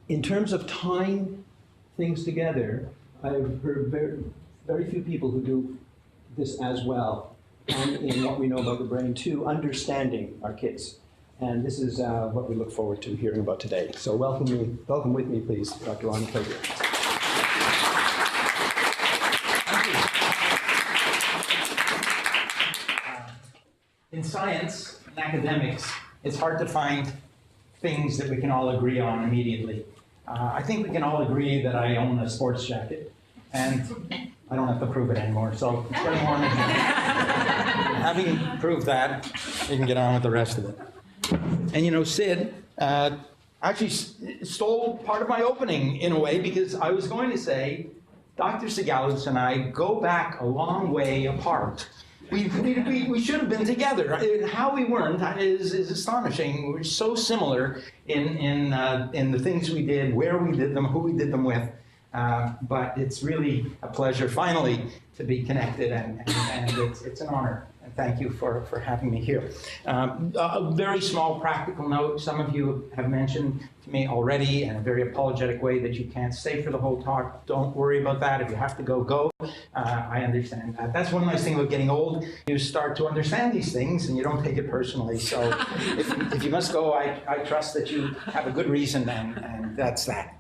In terms of tying things together, I've heard very few people who do this as well, and in what we know about the brain too, understanding our kids. And this is what we look forward to hearing about today. So welcome with me, please, Dr. Ron Clavier. In science and academics, it's hard to find things that we can all agree on immediately. I think we can all agree that I own a sports jacket, and I don't have to prove it anymore, so it's getting warm again. Having proved that, you can get on with the rest of it. And you know, Sid actually stole part of my opening in a way, because I was going to say, Dr. Sigalos and I go back a long way apart. We should have been together. How we weren't is astonishing. We're so similar in the things we did, where we did them, who we did them with. But it's really a pleasure finally to be connected, and it's an honor. And thank you for having me here. A very small practical note. Some of you have mentioned to me already in a very apologetic way that you can't stay for the whole talk. Don't worry about that. If you have to go, go. I understand that. That's one nice thing about getting old. You start to understand these things and you don't take it personally. So if you must go, I trust that you have a good reason, and that's that.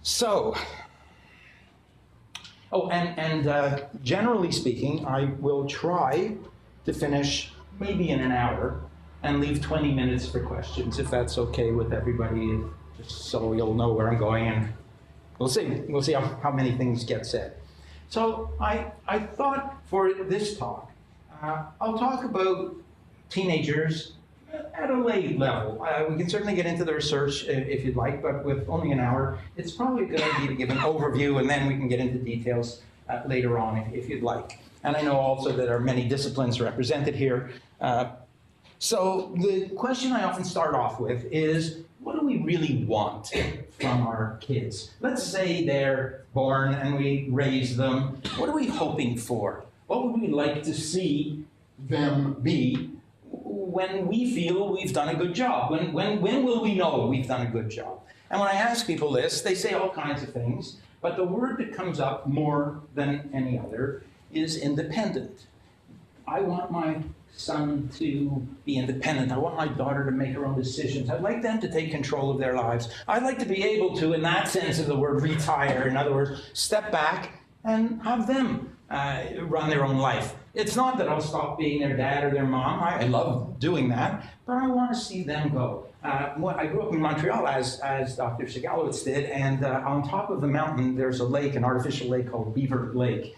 So, generally speaking, I will try to finish maybe in an hour and leave 20 minutes for questions, if that's okay with everybody, just so you'll know where I'm going, and we'll see how many things get said. So I thought for this talk, I'll talk about teenagers at a late level. We can certainly get into the research if you'd like, but with only an hour, it's probably a good idea to give an overview, and then we can get into details later on if you'd like. And I know also that there are many disciplines represented here. So the question I often start off with is, what do we really want from our kids? Let's say they're born and we raise them. What are we hoping for? What would we like to see them be when we feel we've done a good job? When will we know we've done a good job? And when I ask people this, they say all kinds of things, but the word that comes up more than any other is independent. I want my son to be independent. I want my daughter to make her own decisions. I'd like them to take control of their lives. I'd like to be able to, in that sense of the word, retire. In other words, step back and have them run their own life. It's not that I'll stop being their dad or their mom. I love doing that, but I want to see them go. I grew up in Montreal, as Dr. Sigalos did, and on top of the mountain, there's a lake, an artificial lake called Beaver Lake.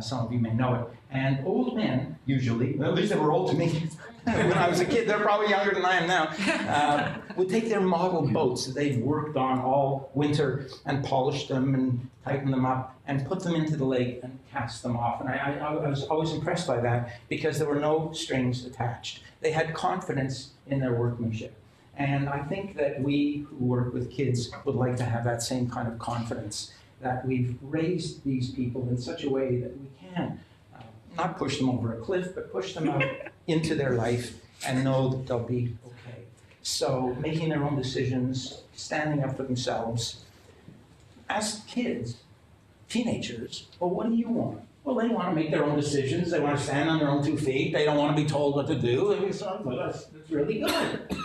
Some of you may know it. And old men, usually, at least they were old to me when I was a kid, they're probably younger than I am now, would take their model boats that they'd worked on all winter and polish them and tighten them up and put them into the lake and cast them off. And I was always impressed by that, because there were no strings attached. They had confidence in their workmanship. And I think that we who work with kids would like to have that same kind of confidence, that we've raised these people in such a way that we can not push them over a cliff, but push them out into their life and know that they'll be okay. So making their own decisions, standing up for themselves. As kids, teenagers, well, what do you want? Well, they want to make their own decisions. They want to stand on their own 2 feet. They don't want to be told what to do. So, well, that's really good.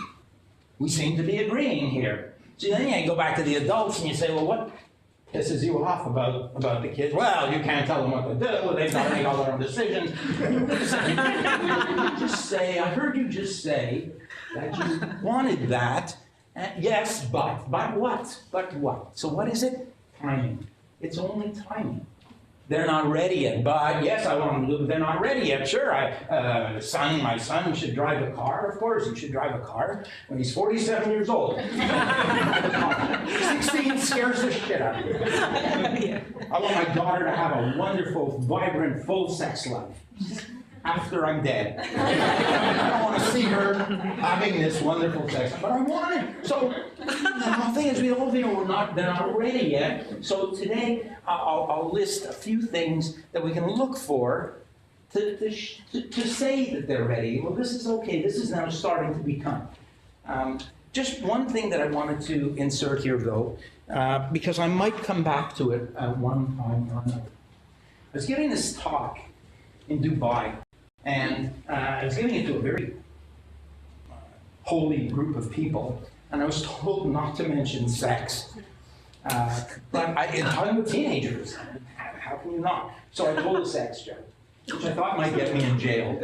We seem to be agreeing here. So then you go back to the adults and you say, well, what pisses you off about the kids? Well, you can't tell them what to do. They've got to make all their own decisions. I heard you just say that you wanted that. Yes, but what? But what? So what is it? Timing. It's only timing. They're not ready yet, but yes, I want them to do it, but they're not ready yet. Sure, my son should drive a car. Of course, he should drive a car when he's 47 years old. 16 scares the shit out of me. I want my daughter to have a wonderful, vibrant, full sex life after I'm dead. I don't want to see her having this wonderful sex, but I want it. So the thing is, we all feel they're not ready yet. So today, I'll list a few things that we can look for to say that they're ready. Well, this is okay. This is now starting to become. Just one thing that I wanted to insert here, though, because I might come back to it at one time or another. I was giving this talk in Dubai, and I was giving it to a very holy group of people, and I was told not to mention sex. But in talking with teenagers, how can you not? So I told a sex joke, which I thought might get me in jail.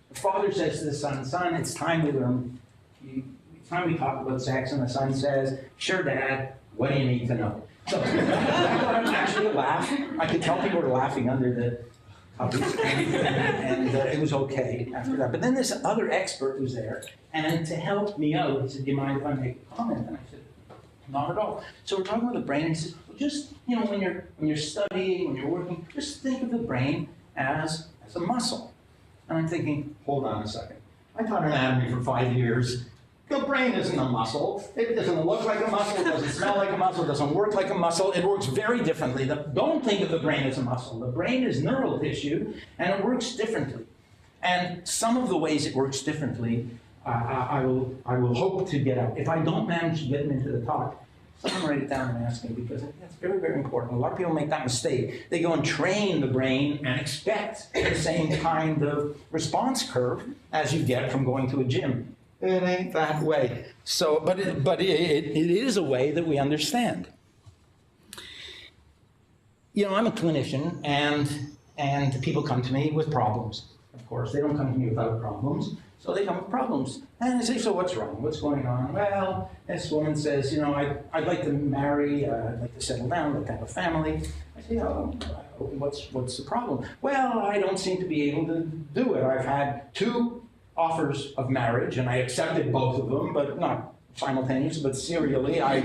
The father says to the son, "Son, it's time we learn. It's time we talk about sex." And the son says, "Sure, Dad. What do you need to know?" So that was actually a laugh. I could tell people were laughing under the covers, and it was okay after that. But then this other expert was there, and to help me out, he said, "Do you mind if I make a comment?" And I said, "Not at all." So we're talking about the brain, and he says, "Well, just when you're studying, when you're working, just think of the brain as a muscle." And I'm thinking, hold on a second. I taught anatomy for 5 years. The brain isn't a muscle. It doesn't look like a muscle. It doesn't smell like a muscle. It doesn't work like a muscle. It works very differently. Don't think of the brain as a muscle. The brain is neural tissue, and it works differently. And some of the ways it works differently, I will hope to get out. If I don't manage to get them into the talk, someone write it down and ask me, because I think that's very, very important. A lot of people make that mistake. They go and train the brain and expect the same kind of response curve as you get from going to a gym. It ain't that way. So, but it is a way that we understand. I'm a clinician, and people come to me with problems. Of course, they don't come to me without problems. So they come with problems. And I say, "So what's wrong? What's going on?" "Well," this woman says, I'd like to marry, I'd like to settle down, I'd like to have a family." I say, "Oh, what's the problem?" "Well, I don't seem to be able to do it. I've had 2 offers of marriage, and I accepted both of them, but not simultaneously, but serially. I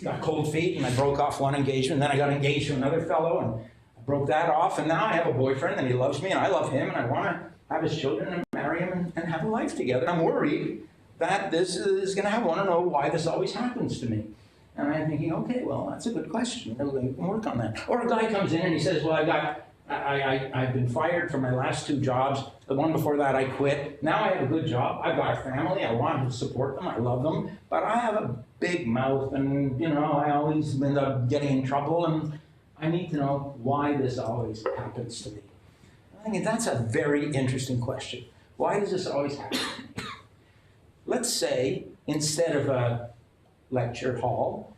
got cold feet, and I broke off one engagement. Then I got engaged to another fellow, and I broke that off. And now I have a boyfriend, and he loves me, and I love him, and I want to have his children and marry him and have a life together. I'm worried that this is going to happen. I want to know why this always happens to me." And I'm thinking, okay, well, that's a good question. We can work on that. Or a guy comes in and he says, "Well, I've been fired from my last 2 jobs. The one before that I quit. Now I have a good job. I've got a family. I want to support them. I love them. But I have a big mouth, and I always end up getting in trouble, and I need to know why this always happens to me." I think that's a very interesting question. Why does this always happen? Let's say instead of a lecture hall,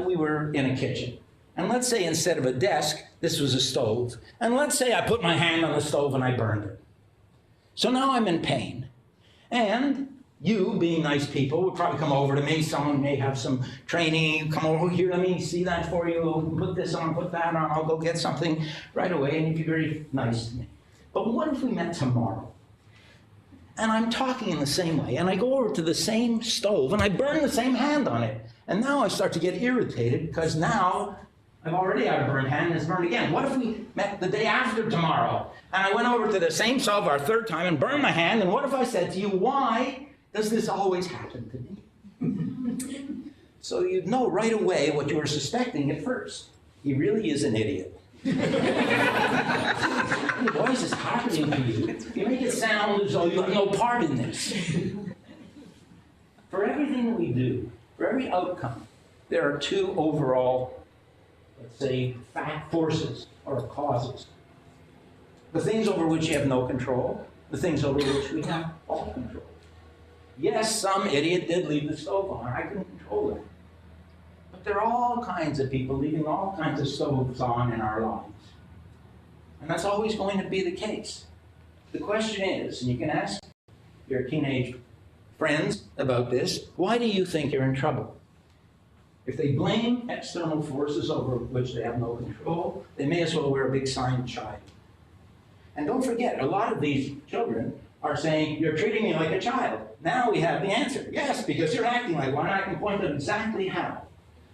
we were in a kitchen. And let's say instead of a desk, this was a stove. And let's say I put my hand on the stove and I burned it. So now I'm in pain. And you, being nice people, would probably come over to me. Someone may have some training. "Come over here, let me see that for you. Put this on, put that on. I'll go get something right away." And you'd be very nice to me. But what if we met tomorrow? And I'm talking in the same way, and I go over to the same stove, and I burn the same hand on it. And now I start to get irritated, because now I've already had a burned hand, and it's burned again. What if we met the day after tomorrow, and I went over to the same stove our 3rd time and burned my hand, and what if I said to you, "Why does this always happen to me?" So you'd know right away what you were suspecting at first. He really is an idiot. Why is this happening to you? You make it sound as though you have no part in this. For everything that we do, for every outcome, there are 2 overall, let's say, forces or causes. The things over which you have no control, the things over which we have all control. Yes, some idiot did leave the stove on. I couldn't control it. But there are all kinds of people leaving all kinds of stoves on in our lives. And that's always going to be the case. The question is, and you can ask your teenage friends about this, why do you think you're in trouble? If they blame external forces over which they have no control, they may as well wear a big sign, "Child." And don't forget, a lot of these children are saying, "You're treating me like a child." Now we have the answer. Yes, because you're acting like one. I can point out exactly how.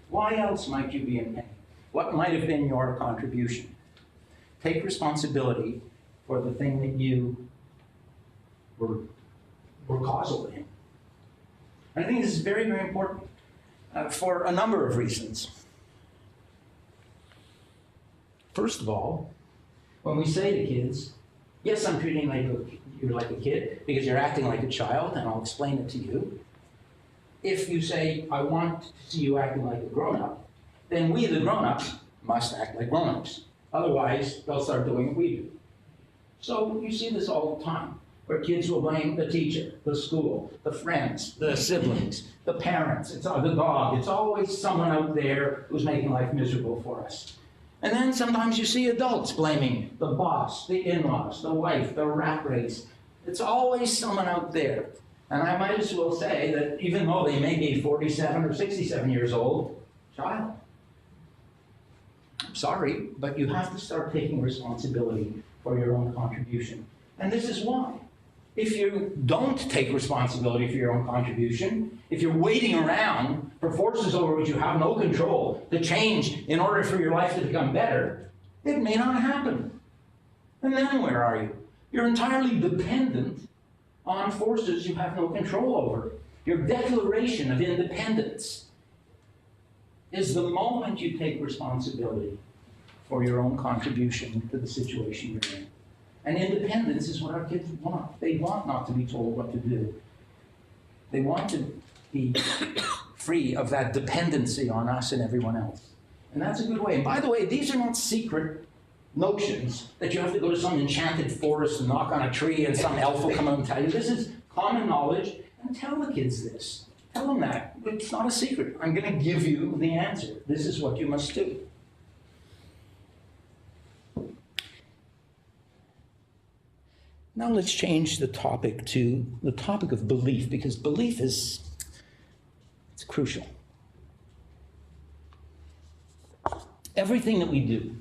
Why else might you be in pain? What might have been your contribution? Take responsibility for the thing that you were causal in. And I think this is very, very important for a number of reasons. First of all, when we say to kids, "Yes, I'm treating you you're like a kid because you're acting like a child, and I'll explain it to you. If you say, I want to see you acting like a grown-up, then we, the grown-ups, must act like grown-ups. Otherwise, they'll start doing what we do. So you see this all the time, where kids will blame the teacher, the school, the friends, the siblings, the parents, the dog. It's always someone out there who's making life miserable for us. And then sometimes you see adults blaming the boss, the in-laws, the wife, the rat race. It's always someone out there. And I might as well say that even though they may be 47 or 67 years old, child. I'm sorry, but you have to start taking responsibility for your own contribution. And this is why. If you don't take responsibility for your own contribution, if you're waiting around for forces over which you have no control to change in order for your life to become better, it may not happen. And then where are you? You're entirely dependent on forces you have no control over. Your declaration of independence is the moment you take responsibility for your own contribution to the situation you're in. And independence is what our kids want. They want not to be told what to do. They want to be free of that dependency on us and everyone else. And that's a good way. And by the way, these are not secret notions that you have to go to some enchanted forest and knock on a tree and some elf will come out and tell you. This is common knowledge. And tell the kids this. Tell them that. It's not a secret. I'm going to give you the answer. This is what you must do. Now let's change the topic to the topic of belief, because belief it's crucial. Everything that we do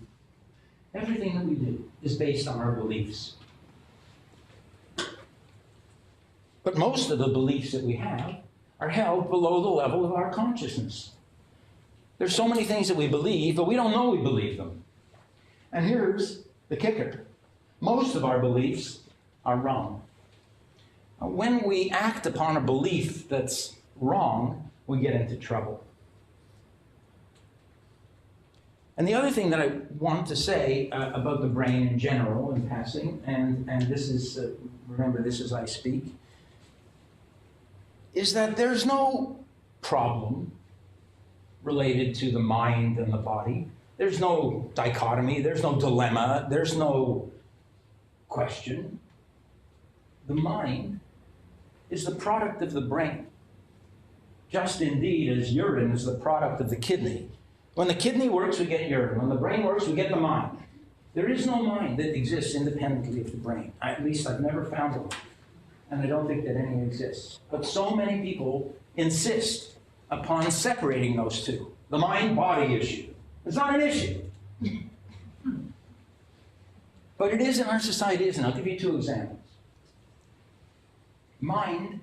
is based on our beliefs. But most of the beliefs that we have are held below the level of our consciousness. There's so many things that we believe, but we don't know we believe them. And here's the kicker. Most of our beliefs are wrong. When we act upon a belief that's wrong, we get into trouble. And the other thing that I want to say about the brain in general, in passing, and this is, remember this as I speak, is that there's no problem related to the mind and the body. There's no dichotomy, there's no dilemma, there's no question. The mind is the product of the brain, just indeed as urine is the product of the kidney. When the kidney works, we get urine. When the brain works, we get the mind. There is no mind that exists independently of the brain. At least I've never found one, and I don't think that any exists. But so many people insist upon separating those two. The mind-body issue. It's not an issue. But it is in our society, isn't it? I'll give you two examples. Mind,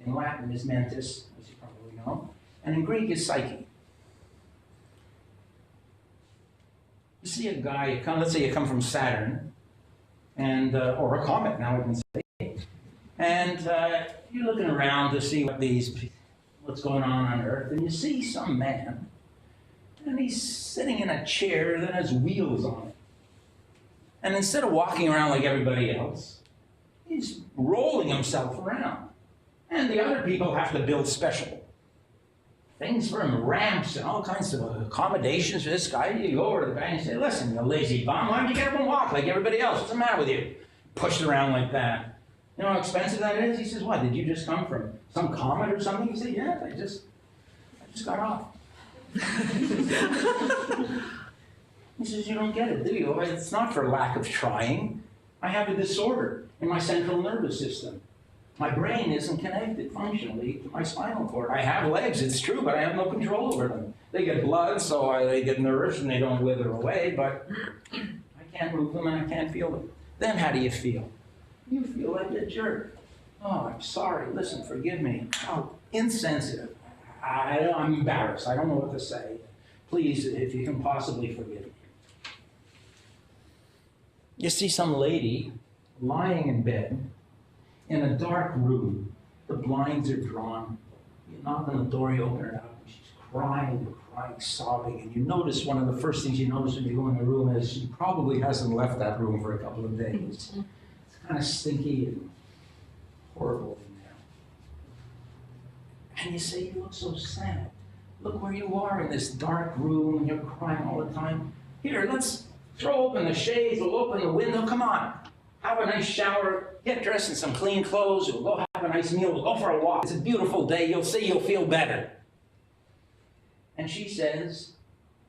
in Latin, is mentis, as you probably know, and in Greek is psyche. You see a guy, let's say you come from Saturn, and or a comet, now I can say, and you're looking around to see what's going on Earth, and you see some man, and he's sitting in a chair that has wheels on it. And instead of walking around like everybody else, he's rolling himself around. And the other people have to build special things for him, ramps and all kinds of accommodations for this guy. You go over to the guy and say, listen, you lazy bum, why don't you get up and walk like everybody else? What's the matter with you? Pushed around like that. You know how expensive that is? He says, what, did you just come from some comet or something? He said, yeah, I just got off. He says, you don't get it, do you? It's not for lack of trying. I have a disorder in my central nervous system. My brain isn't connected functionally to my spinal cord. I have legs, it's true, but I have no control over them. They get blood, so they get nerves and they don't wither away, but I can't move them and I can't feel them. Then how do you feel? You feel like a jerk. Oh, I'm sorry. Listen, forgive me. How insensitive. I'm embarrassed. I don't know what to say. Please, if you can possibly forgive me. You see some lady lying in bed in a dark room. The blinds are drawn. You knock on the door, you open it up, and she's crying, sobbing. And you notice one of the first things you notice when you go in the room is she probably hasn't left that room for a couple of days. It's kind of stinky and horrible in there. And you say, you look so sad. Look where you are in this dark room and you're crying all the time. Here, let's throw open the shades, we'll open the window, come on. Have a nice shower, get dressed in some clean clothes, we'll go have a nice meal, we'll go for a walk. It's a beautiful day, you'll see you'll feel better. And she says,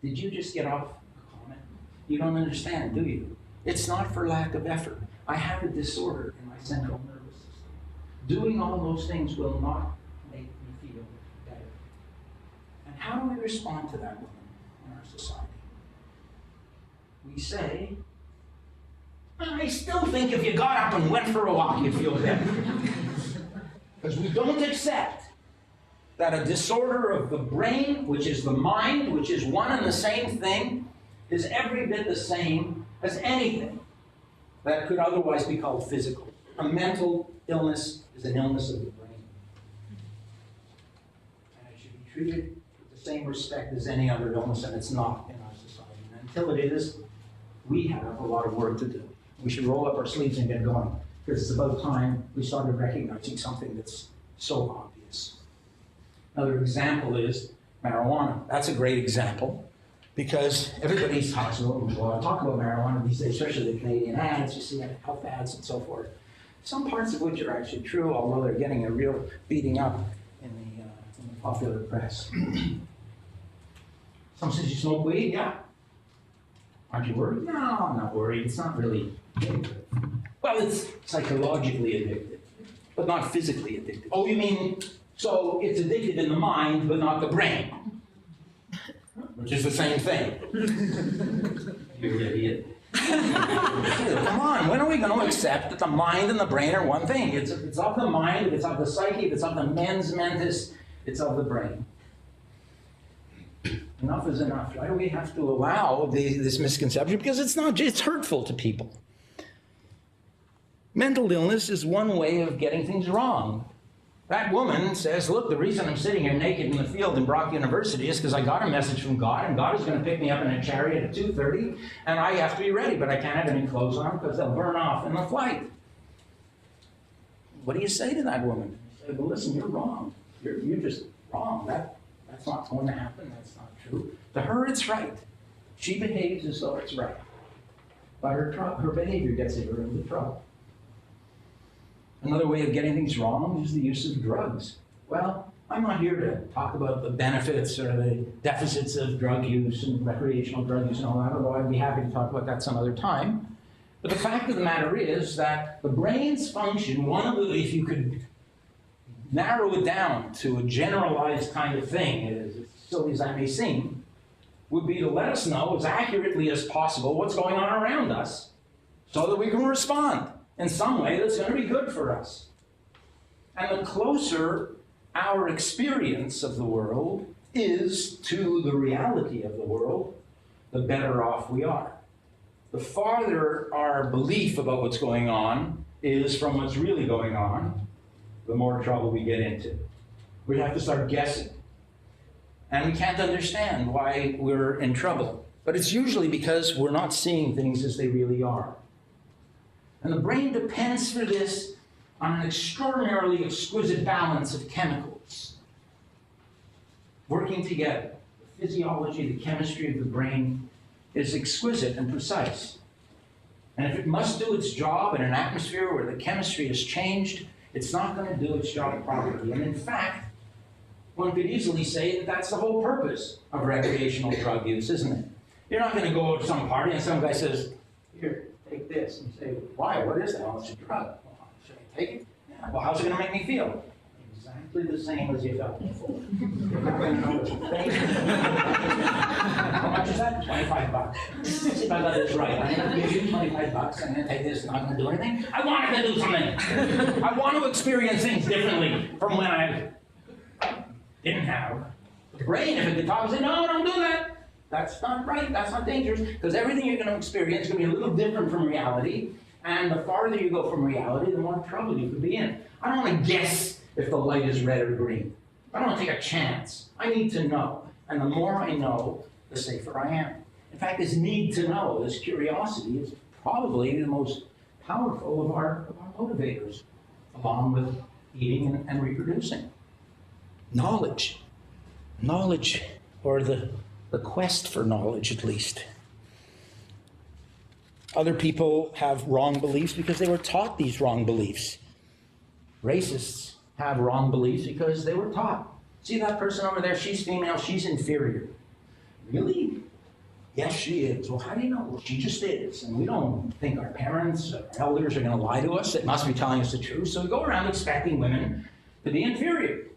did you just get off a comment? You don't understand, do you? It's not for lack of effort. I have a disorder in my central nervous system. Doing all those things will not make me feel better. And how do we respond to that woman in our society? We say, I still think if you got up and went for a walk, you'd feel better. Because we don't accept that a disorder of the brain, which is the mind, which is one and the same thing, is every bit the same as anything that could otherwise be called physical. A mental illness is an illness of the brain. And it should be treated with the same respect as any other illness, and it's not in our society. And until it is, we have a lot of work to do. We should roll up our sleeves and get going, because it's about time we started recognizing something that's so obvious. Another example is marijuana. That's a great example, because everybody talks about marijuana these days, especially the Canadian ads. You see health ads and so forth. Some parts of which are actually true, although they're getting a real beating up in the popular press. Some says you smoke weed, yeah. Aren't you worried? No, I'm not worried. It's not really addictive. Well, it's psychologically addictive, but not physically addictive. Oh, you mean, so it's addictive in the mind, but not the brain? Which is the same thing. You idiot. Come on, when are we going to accept that the mind and the brain are one thing? It's of the mind, it's of the psyche, it's of the mens mentis, it's of the brain. Enough is enough. Why do we have to allow this misconception? Because it's hurtful to people. Mental illness is one way of getting things wrong. That woman says, look, the reason I'm sitting here naked in the field in Brock University is because I got a message from God, and God is going to pick me up in a chariot at 2:30, and I have to be ready, but I can't have any clothes on because they'll burn off in the flight. What do you say to that woman? You say, well, listen, you're wrong. You're just wrong. That's not going to happen. That's not true. To her, it's right. She behaves as though it's right. But her behavior gets her into trouble. Another way of getting things wrong is the use of drugs. Well, I'm not here to talk about the benefits or the deficits of drug use and recreational drug use and all that, although I'd be happy to talk about that some other time. But the fact of the matter is that the brain's function, if you could narrow it down to a generalized kind of thing, as silly as that may seem, would be to let us know as accurately as possible what's going on around us so that we can respond in some way that's going to be good for us. And the closer our experience of the world is to the reality of the world, the better off we are. The farther our belief about what's going on is from what's really going on, the more trouble we get into. We have to start guessing. And we can't understand why we're in trouble. But it's usually because we're not seeing things as they really are. And the brain depends for this on an extraordinarily exquisite balance of chemicals working together. The physiology, the chemistry of the brain is exquisite and precise. And if it must do its job in an atmosphere where the chemistry is changed, it's not going to do its job properly. And in fact, one could easily say that that's the whole purpose of recreational drug use, isn't it? You're not going to go to some party and some guy says, here, take this. And you say, why? What is that? Oh, it's a drug. Well, should I take it? Yeah. Well, how's it going to make me feel? Exactly the same as you felt before. You're not going to know what you think. How much is that? $25. See if I got this right. I'm going to give you $25. I'm going to take this and I'm not going to do anything. I wanted to do something. I want to experience things differently from when I didn't have. The brain, if it could talk, say, no, don't do that. That's not right. That's not dangerous. Because everything you're going to experience is going to be a little different from reality. And the farther you go from reality, the more trouble you could be in. I don't want to guess if the light is red or green. I don't want to take a chance. I need to know. And the more I know, the safer I am. In fact, this need to know, this curiosity, is probably the most powerful of our motivators, along with eating and reproducing. Knowledge. Knowledge, or the quest for knowledge at least. Other people have wrong beliefs because they were taught these wrong beliefs. Racists have wrong beliefs because they were taught. See that person over there, she's female, she's inferior. Really? Yes, she is. Well, how do you know? Well, she just is. And we don't think our parents, our elders are going to lie to us. They must be telling us the truth. So we go around expecting women to be inferior.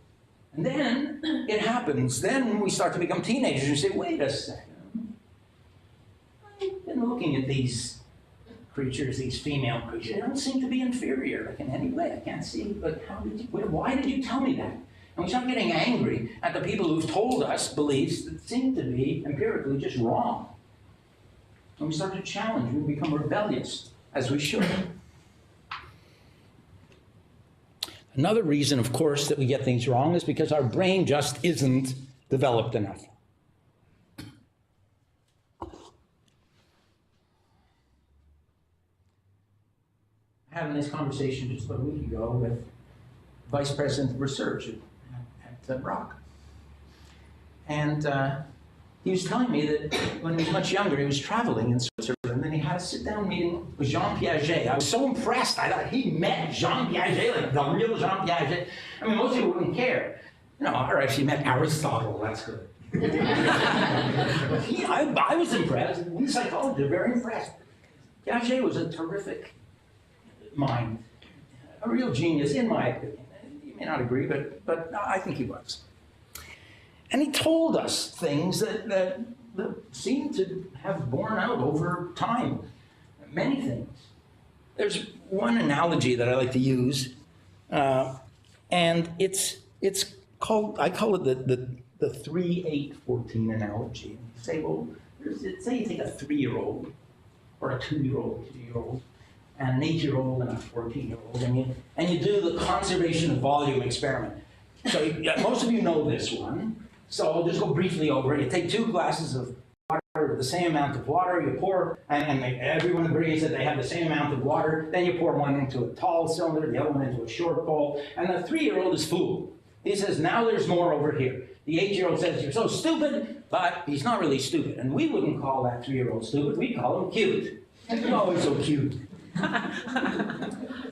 And then it happens. Then we start to become teenagers and say, wait a second. I've been looking at these creatures, these female creatures. They don't seem to be inferior like in any way. I can't see. But why did you tell me that? And we start getting angry at the people who've told us beliefs that seem to be empirically just wrong. And we start to challenge. We become rebellious, as we should. Another reason, of course, that we get things wrong is because our brain just isn't developed enough. I had a nice conversation just about a week ago with Vice President of Research at Brock. And he was telling me that when he was much younger, he was traveling in Switzerland, and he had a sit-down meeting with Jean Piaget. I was so impressed. I thought he met Jean Piaget, like the real Jean Piaget. I mean, most people wouldn't care. You know, all right, if he met Aristotle, that's good. I was impressed. We psychologists are very impressed. Piaget was a terrific mind, a real genius, in my opinion. You may not agree, but I think he was. And he told us things that seem to have borne out over time. Many things. There's one analogy that I like to use, and it's called, I call it the 3-8-14 analogy. You say, well, say you take a 3-year-old or a 2-year-old, 2-year-old, and an 8-year-old and a 14-year-old, and you do the conservation of volume experiment. So most of you know this one. So I'll just go briefly over it. You take 2 glasses of water, the same amount of water, you pour, and everyone agrees that they have the same amount of water. Then you pour one into a tall cylinder, the other one into a short bowl, and the 3-year-old is fooled. He says, now there's more over here. The 8-year-old says, you're so stupid, but he's not really stupid. And we wouldn't call that 3-year-old stupid, we'd call him cute. Oh, he's so cute.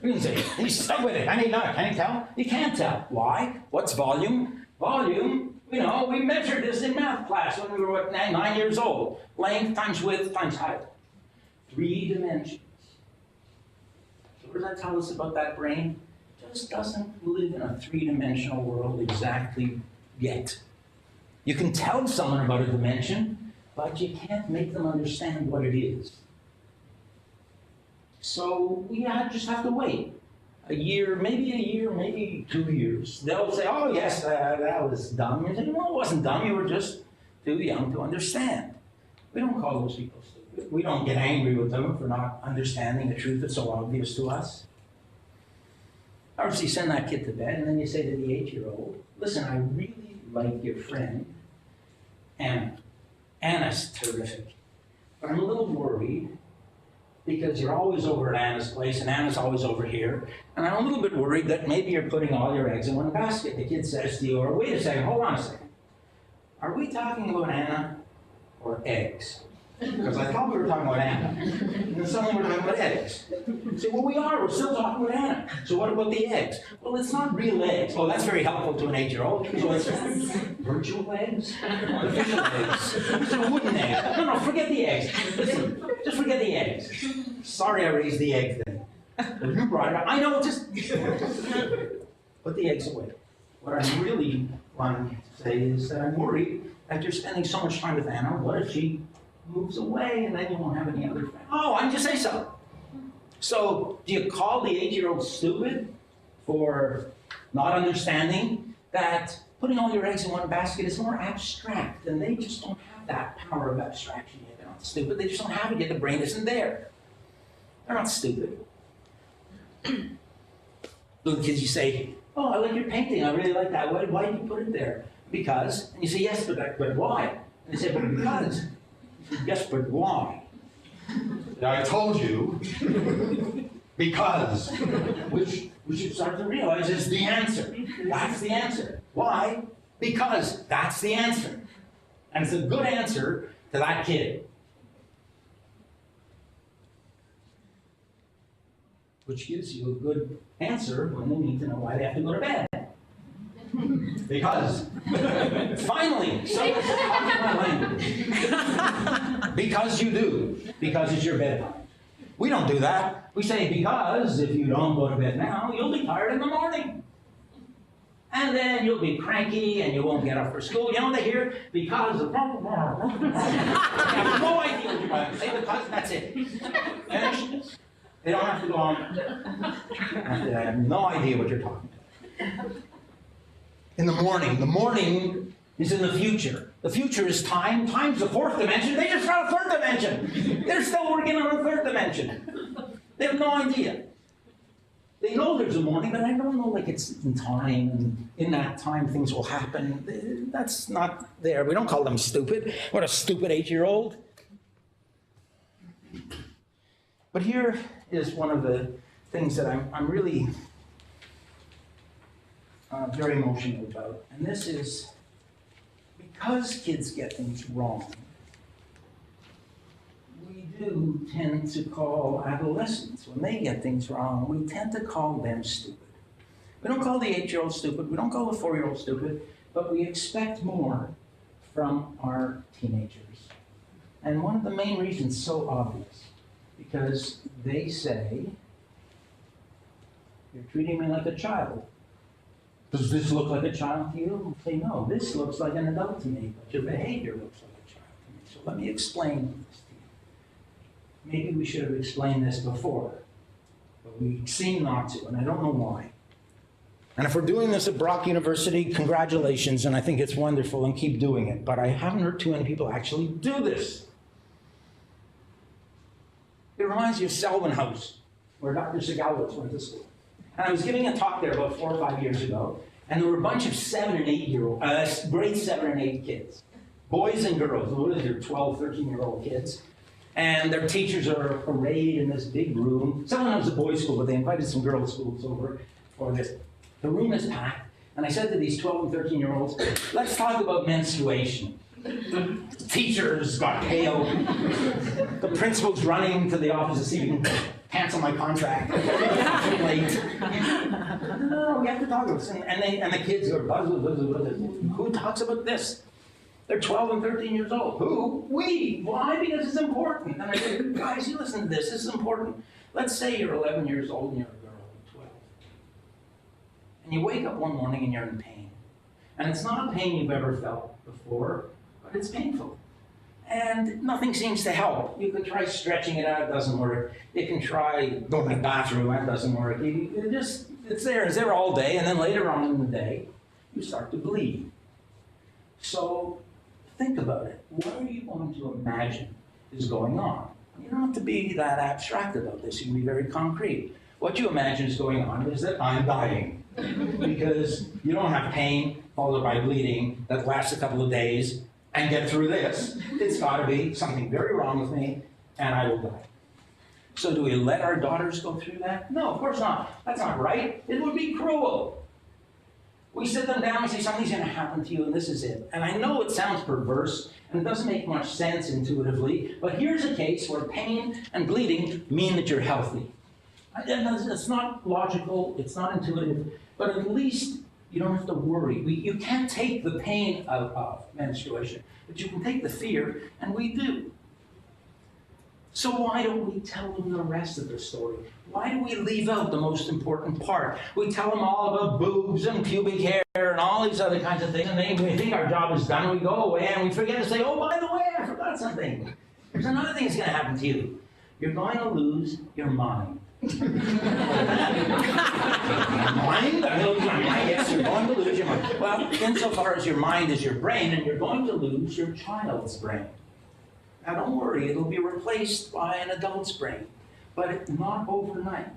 We can say, he's stuck with it. Can he tell? You can't tell. Why? What's volume? Volume. You know, we measured this in math class when we were 9 years old. Length times width times height. 3 dimensions. So what does that tell us about that brain? It just doesn't live in a 3-dimensional world exactly yet. You can tell someone about a dimension, but you can't make them understand what it is. So we just have to wait. A year, maybe 2 years. They'll say, oh yes, that was dumb. You say, no, it wasn't dumb. You were just too young to understand. We don't call those people stupid. We don't get angry with them for not understanding the truth that's so obvious to us. Or so you send that kid to bed, and then you say to the 8-year-old, listen, I really like your friend, Anna. Anna's terrific. But I'm a little worried because you're always over at Anna's place, and Anna's always over here. And I'm a little bit worried that maybe you're putting all your eggs in one basket. The kid says to you, or wait a second, hold on a second. Are we talking about Anna or eggs? Because I thought we were talking about Anna. And then suddenly we're talking about eggs. You say, well, we are. We're still talking about Anna. So what about the eggs? Well, it's not real eggs. Oh, that's very helpful to an 8-year-old. So it's virtual eggs, artificial eggs, it's a wooden egg. No, forget the eggs. Listen, just forget the eggs. Sorry I raised the egg thing. Well, you brought it up. I know, just put the eggs away. What I really want to say is that I'm worried that you're spending so much time with Anna. What if she moves away and then you won't have any other friends? Oh, I just say so. So do you call the 8-year-old stupid for not understanding that putting all your eggs in one basket is more abstract, and they just don't have that power of abstraction yet? They're not stupid. They just don't have it yet. The brain isn't there. They're not stupid. Little kids, you say, oh, I like your painting. I really like that. Why did you put it there? Because. And you say, yes, but why? And they say, but because. Yes, but why? I told you. Because, which we should start to realize is the answer. That's the answer. Why? Because that's the answer. And it's a good answer to that kid. Which gives you a good answer when they need to know why they have to go to bed. Because, finally, someone's talking my language. Because you do. Because it's your bedtime. We don't do that. We say, because if you don't go to bed now, you'll be tired in the morning. And then you'll be cranky and you won't get up for school. You know what they hear? Because of... They have no idea what you're about to say, because that's it. Finished? They don't have to go on. I have no idea what you're talking about. In the morning is in the future. The future is time. Time's the fourth dimension. They just got a third dimension. They're still working on a third dimension. They have no idea. They know there's a morning, but I don't know, like it's in time, and in that time things will happen. That's not there. We don't call them stupid. What a stupid 8-year-old. But here is one of the things that I'm really very emotional about. And this is because kids get things wrong, we do tend to call adolescents, when they get things wrong, we tend to call them stupid. We don't call the 8-year-old stupid, we don't call the 4-year-old stupid, but we expect more from our teenagers. And one of the main reasons is so obvious, because they say, you're treating me like a child. Does this look like a child to you? I say, no, this looks like an adult to me, but your behavior looks like a child to me. So let me explain this to you. Maybe we should have explained this before, but we seem not to, and I don't know why. And if we're doing this at Brock University, congratulations, and I think it's wonderful, and keep doing it. But I haven't heard too many people actually do this. It reminds me of Selwyn House, where Dr. Segalowitz went to school. And I was giving a talk there about 4 or 5 years ago, and there were a bunch of 7 and 8-year-old, grade 7 and 8 kids, boys and girls. What is there, 12, 13-year-old kids? And their teachers are arrayed in this big room. Someone was a boys' school, but they invited some girls' schools over for this. The room is packed, and I said to these 12 and 13-year-olds, let's talk about menstruation. The teachers got pale. The principal's running to the office to see if he can cancel my contract. Too late. No, we have to talk about this. And the kids are buzz. Who talks about this? They're 12 and 13 years old. Who? We. Why? Because it's important. And I said, guys, you listen to this. This is important. Let's say you're 11 years old and you're a girl, 12. And you wake up one morning and you're in pain. And it's not a pain you've ever felt before, but it's painful. And nothing seems to help. You can try stretching it out, it doesn't work. You can try going to the bathroom, that doesn't work. It's there all day, and then later on in the day, you start to bleed. So think about it. What are you going to imagine is going on? You don't have to be that abstract about this. You can be very concrete. What you imagine is going on is that I'm dying. Because you don't have pain followed by bleeding that lasts a couple of days and get through this. It's got to be something very wrong with me, and I will die. So do we let our daughters go through that? No, of course not. That's not right. It would be cruel. We sit them down and say, something's going to happen to you, and this is it. And I know it sounds perverse, and it doesn't make much sense intuitively, but here's a case where pain and bleeding mean that you're healthy. It's not logical, it's not intuitive, but at least you don't have to worry. You can't take the pain out of menstruation, but you can take the fear, and we do. So why don't we tell them the rest of the story? Why do we leave out the most important part? We tell them all about boobs and pubic hair and all these other kinds of things, and we think our job is done, and we go away, and we forget to say, oh, by the way, I forgot something. There's another thing that's going to happen to you. You're going to lose your mind. Mind? I'm going to lose my mind. Yes, you're going to lose your mind. Well, insofar as your mind is your brain, and you're going to lose your child's brain. Now, don't worry, it'll be replaced by an adult's brain, but not overnight.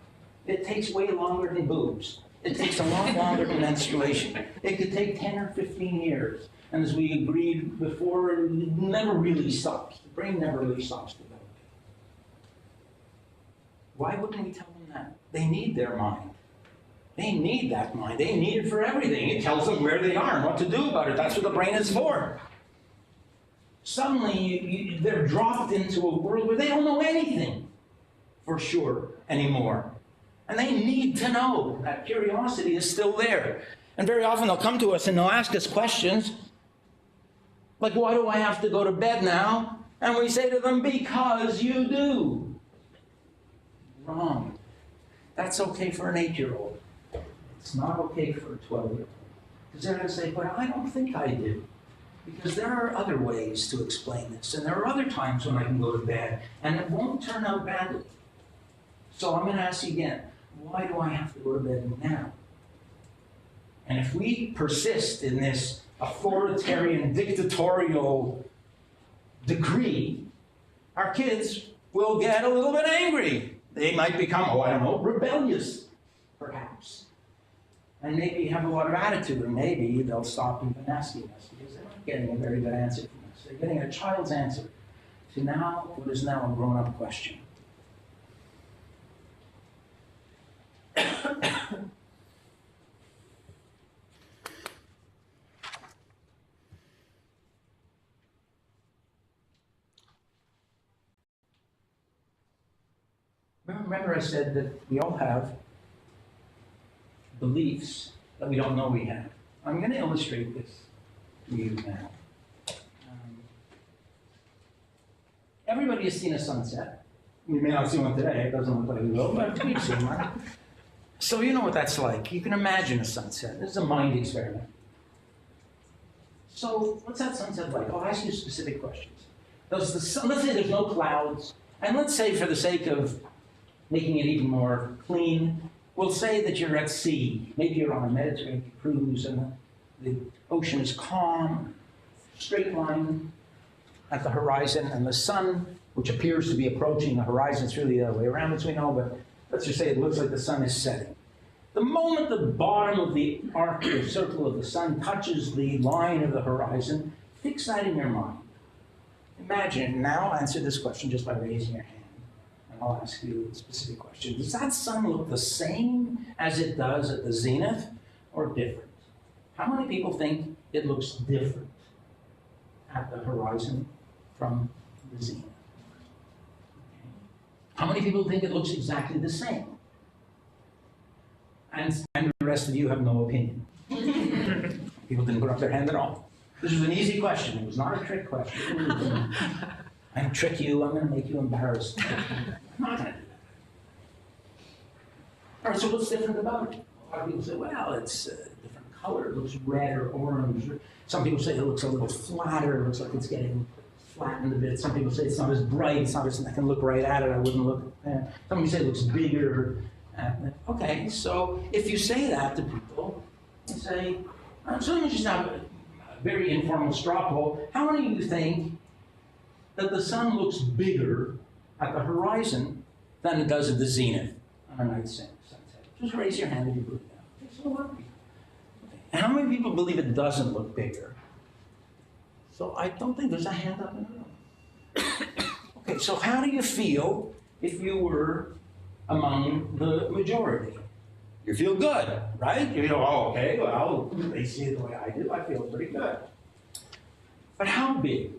It takes way longer than boobs. It takes a lot longer than menstruation. It could take 10 or 15 years. And as we agreed before, it never really stops. The brain never really stops developing. Why wouldn't we tell them They need their mind. They need that mind. They need it for everything. It tells them where they are and what to do about it. That's what the brain is for. Suddenly, they're dropped into a world where they don't know anything for sure anymore. And they need to know. That curiosity is still there. And very often they'll come to us and they'll ask us questions like, why do I have to go to bed now? And we say to them, because you do. Wrong. That's okay for an 8-year-old. It's not okay for a 12-year-old. Because they're going to say, but I don't think I do. Because there are other ways to explain this. And there are other times when I can go to bed. And it won't turn out badly. So I'm going to ask you again, why do I have to go to bed now? And if we persist in this authoritarian, dictatorial decree, our kids will get a little bit angry. They might become, rebellious, perhaps. And maybe have a lot of attitude, and maybe they'll stop even asking us because they're not getting a very good answer from us. They're getting a child's answer to now what is now a grown-up question. Remember I said that we all have beliefs that we don't know we have. I'm going to illustrate this to you now. Everybody has seen a sunset. You may not see one today, it doesn't look like it will, but we've seen one. So you know what that's like. You can imagine a sunset. This is a mind experiment. So what's that sunset like? I'll ask you specific questions. Does the sun, let's say there's no clouds, and let's say for the sake of making it even more clean, we'll say that you're at sea. Maybe you're on a Mediterranean cruise and the ocean is calm, straight line at the horizon, and the sun, which appears to be approaching the horizon, it's really the other way around as we know, but let's just say it looks like the sun is setting. The moment the bottom of the arc or circle of the sun touches the line of the horizon, fix that in your mind. Imagine, now answer this question just by raising your hand. I'll ask you a specific question. Does that sun look the same as it does at the zenith or different? How many people think it looks different at the horizon from the zenith? How many people think it looks exactly the same? And the rest of you have no opinion. People didn't put up their hand at all. This was an easy question. It was not a trick question. I'm going to trick you. I'm going to make you embarrassed. I'm not going to do that. All right, so what's different about it? A lot of people say, well, it's a different color. It looks red or orange. Some people say it looks a little flatter. It looks like it's getting flattened a bit. Some people say it's not as bright. It's not as, I can look right at it. I wouldn't look there. Some people say it looks bigger. Okay, so if you say that to people, you say, so let me just have a very informal straw poll. How many of you think that the sun looks bigger at the horizon than it does at the zenith on a night sunset? Just raise your hand if you believe that. Okay, so a lot of people. Okay. And how many people believe it doesn't look bigger? So I don't think there's a hand up in the room. Okay, so how do you feel if you were among the majority? You feel good, right? You feel, oh, okay, well, they see it the way I do. I feel pretty good. But how big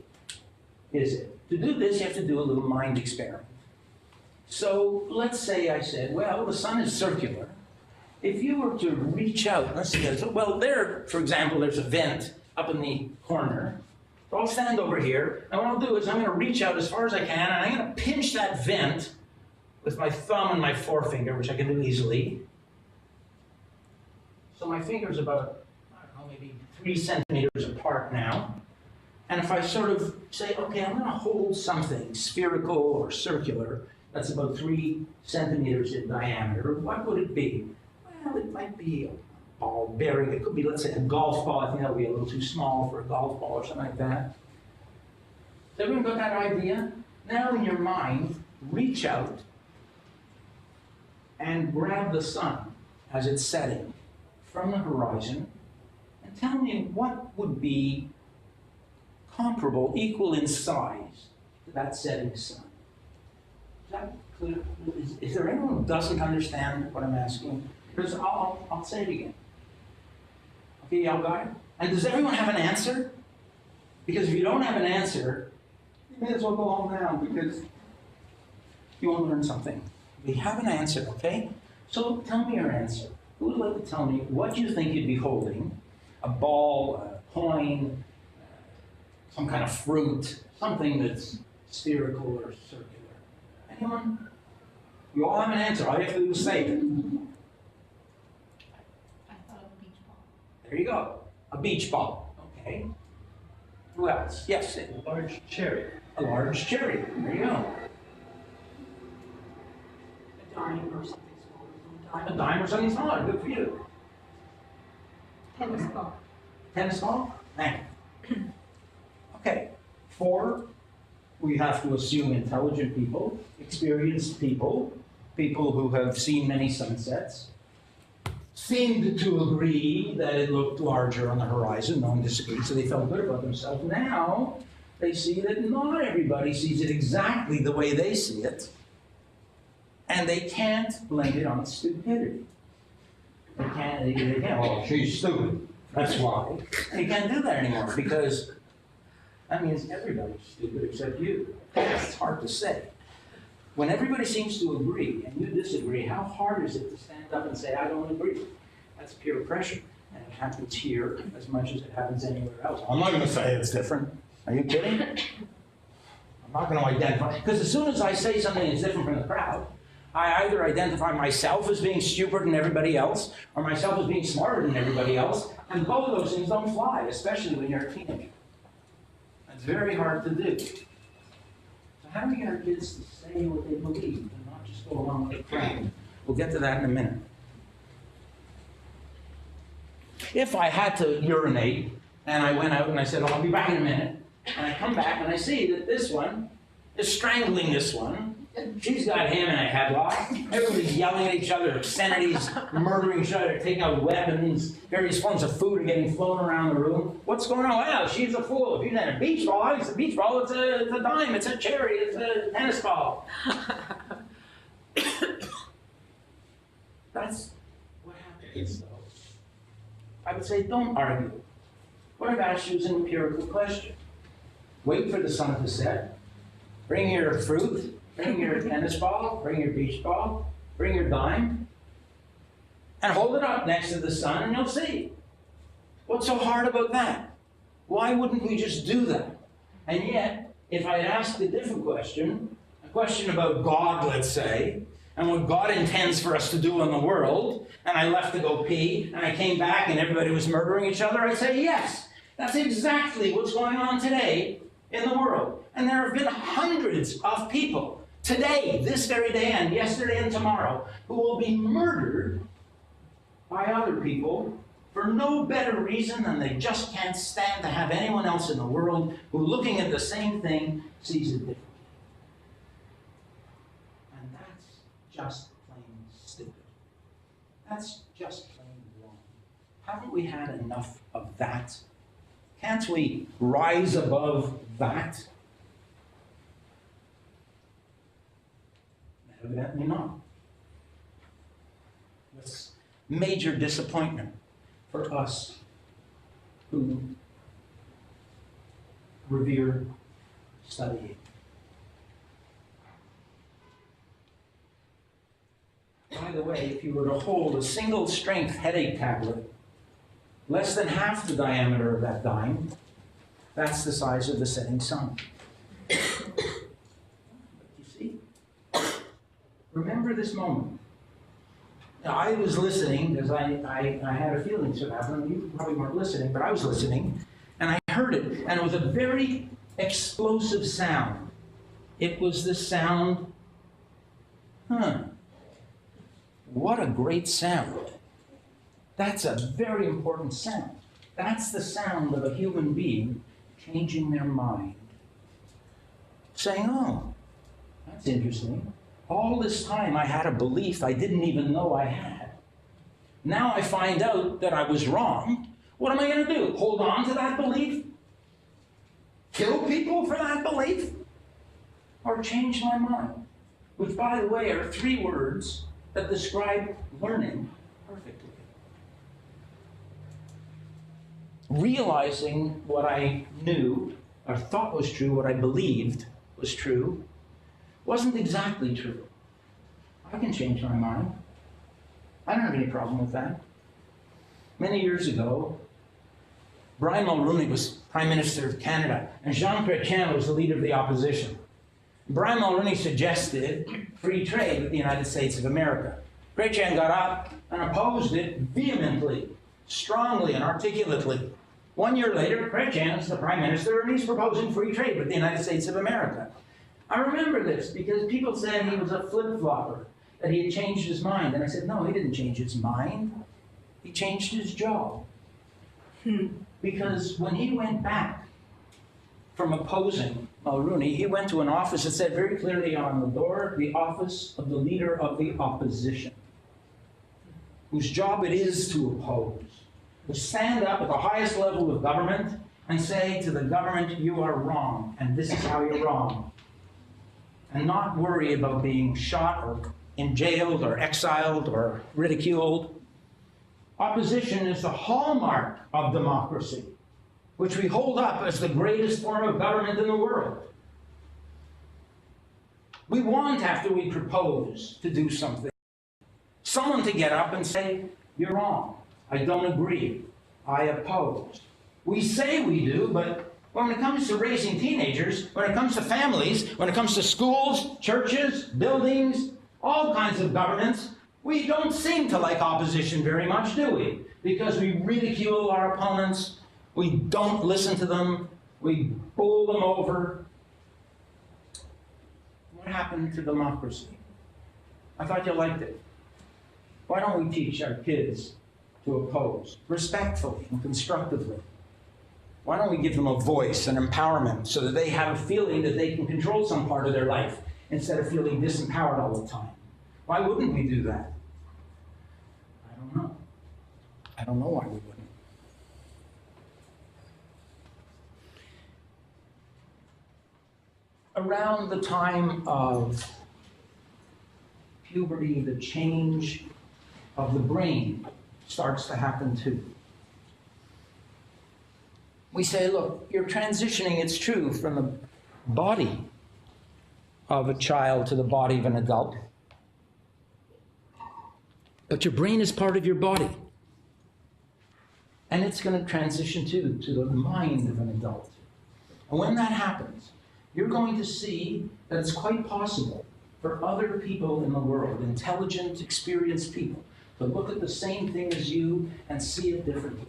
is it? To do this, you have to do a little mind experiment. So let's say I said, well, the sun is circular. If you were to reach out, let's see, well, there, for example, there's a vent up in the corner. So I'll stand over here, and what I'll do is I'm going to reach out as far as I can, and I'm going to pinch that vent with my thumb and my forefinger, which I can do easily. So my finger's about, I don't know, maybe 3 centimeters apart now. And if I sort of say, okay, I'm going to hold something spherical or circular that's about 3 centimeters in diameter, what would it be? Well, it might be a ball bearing. It could be, let's say, a golf ball. I think that would be a little too small for a golf ball or something like that. Has everyone got that idea? Now in your mind, reach out and grab the sun as it's setting from the horizon and tell me what would be comparable, equal in size to that setting sun. Is that Is there anyone who doesn't understand what I'm asking? Because I'll say it again. Okay, y'all got it? And does everyone have an answer? Because if you don't have an answer, you may as well go home now because you won't learn something. We have an answer, okay? So tell me your answer. Who would like to tell me what you think you'd be holding? A ball, a coin, some kind of fruit, something that's spherical or circular. Anyone? You all have an answer. All you have to do is say it. I thought of a beach ball. There you go. A beach ball. Okay. Who else? Yes. A large cherry. A large cherry. There you go. A dime or something smaller. A dime or something smaller. Good for you. Tennis ball. Tennis ball? Thank you. Okay. 4, we have to assume intelligent people, experienced people, people who have seen many sunsets, seemed to agree that it looked larger on the horizon. No one disagreed, so they felt good about themselves. Now, they see that not everybody sees it exactly the way they see it, and they can't blame it on stupidity. They can't, oh, she's stupid. That's why. They can't do that anymore, because that means everybody's stupid except you. It's hard to say. When everybody seems to agree and you disagree, how hard is it to stand up and say, I don't agree? That's peer pressure. And it happens here as much as it happens anywhere else. I'm not going to say it's different. Are you kidding? I'm not going to identify. Because as soon as I say something that's different from the crowd, I either identify myself as being stupider than everybody else, or myself as being smarter than everybody else, and both of those things don't fly, especially when you're a teenager. It's very hard to do. So how do we get our kids to say what they believe and not just go along with the crowd? We'll get to that in a minute. If I had to urinate, and I went out and I said, oh, I'll be back in a minute, and I come back and I see that this one is strangling this one, she's got him in a headlock, everybody's yelling at each other, obscenities, murdering each other, taking out weapons, various forms of food are getting flown around the room. What's going on? Well, she's a fool. If you had a beach ball, it's a beach ball, it's a dime, it's a cherry, it's a tennis ball. That's what happens, though. I would say don't argue. What I've asked you is an empirical question. Wait for the sun to set. Bring your fruit. Bring your tennis ball, bring your beach ball, bring your dime, and hold it up next to the sun and you'll see. What's so hard about that? Why wouldn't we just do that? And yet, if I had asked a different question, a question about God, let's say, and what God intends for us to do in the world, and I left to go pee, and I came back and everybody was murdering each other, I'd say, yes, that's exactly what's going on today in the world. And there have been hundreds of people today, this very day, and yesterday and tomorrow, who will be murdered by other people for no better reason than they just can't stand to have anyone else in the world who, looking at the same thing, sees it differently. And that's just plain stupid. That's just plain wrong. Haven't we had enough of that? Can't we rise above that? Evidently not. That's major disappointment for us who revere studying. By the way, if you were to hold a single strength headache tablet, less than half the diameter of that dime, that's the size of the setting sun. Remember this moment. Now, I was listening because I had a feeling this would happen. You probably weren't listening, but I was listening, and I heard it, and it was a very explosive sound. It was the sound, what a great sound. That's a very important sound. That's the sound of a human being changing their mind. Saying, oh, that's interesting. All this time I had a belief I didn't even know I had. Now I find out that I was wrong. What am I going to do? Hold on to that belief? Kill people for that belief? Or change my mind? which, by the way, are 3 words that describe learning perfectly. Realizing what I knew, or thought was true, what I believed was true, wasn't exactly true. I can change my mind. I don't have any problem with that. Many years ago, Brian Mulroney was Prime Minister of Canada, and Jean Chrétien was the leader of the opposition. Brian Mulroney suggested free trade with the United States of America. Chrétien got up and opposed it vehemently, strongly, and articulately. 1 year later, Chrétien is the Prime Minister, and he's proposing free trade with the United States of America. I remember this because people said he was a flip-flopper, that he had changed his mind. And I said, no, he didn't change his mind. He changed his job. Because when he went back from opposing Mulroney, he went to an office that said very clearly on the door, the office of the leader of the opposition, whose job it is to oppose, to stand up at the highest level of government and say to the government, you are wrong, and this is how you're wrong. And not worry about being shot or jailed or exiled or ridiculed. Opposition is the hallmark of democracy, which we hold up as the greatest form of government in the world. We want, after we propose to do something, someone to get up and say, you're wrong, I don't agree, I oppose. We say we do, but when it comes to raising teenagers, when it comes to families, when it comes to schools, churches, buildings, all kinds of governments, we don't seem to like opposition very much, do we? Because we ridicule our opponents, we don't listen to them, we bowl them over. What happened to democracy? I thought you liked it. Why don't we teach our kids to oppose respectfully and constructively? Why don't we give them a voice and empowerment so that they have a feeling that they can control some part of their life instead of feeling disempowered all the time? Why wouldn't we do that? I don't know. I don't know why we wouldn't. Around the time of puberty, the change of the brain starts to happen too. We say, look, you're transitioning, it's true, from the body of a child to the body of an adult. But your brain is part of your body. And it's going to transition too to the mind of an adult. And when that happens, you're going to see that it's quite possible for other people in the world, intelligent, experienced people, to look at the same thing as you and see it differently.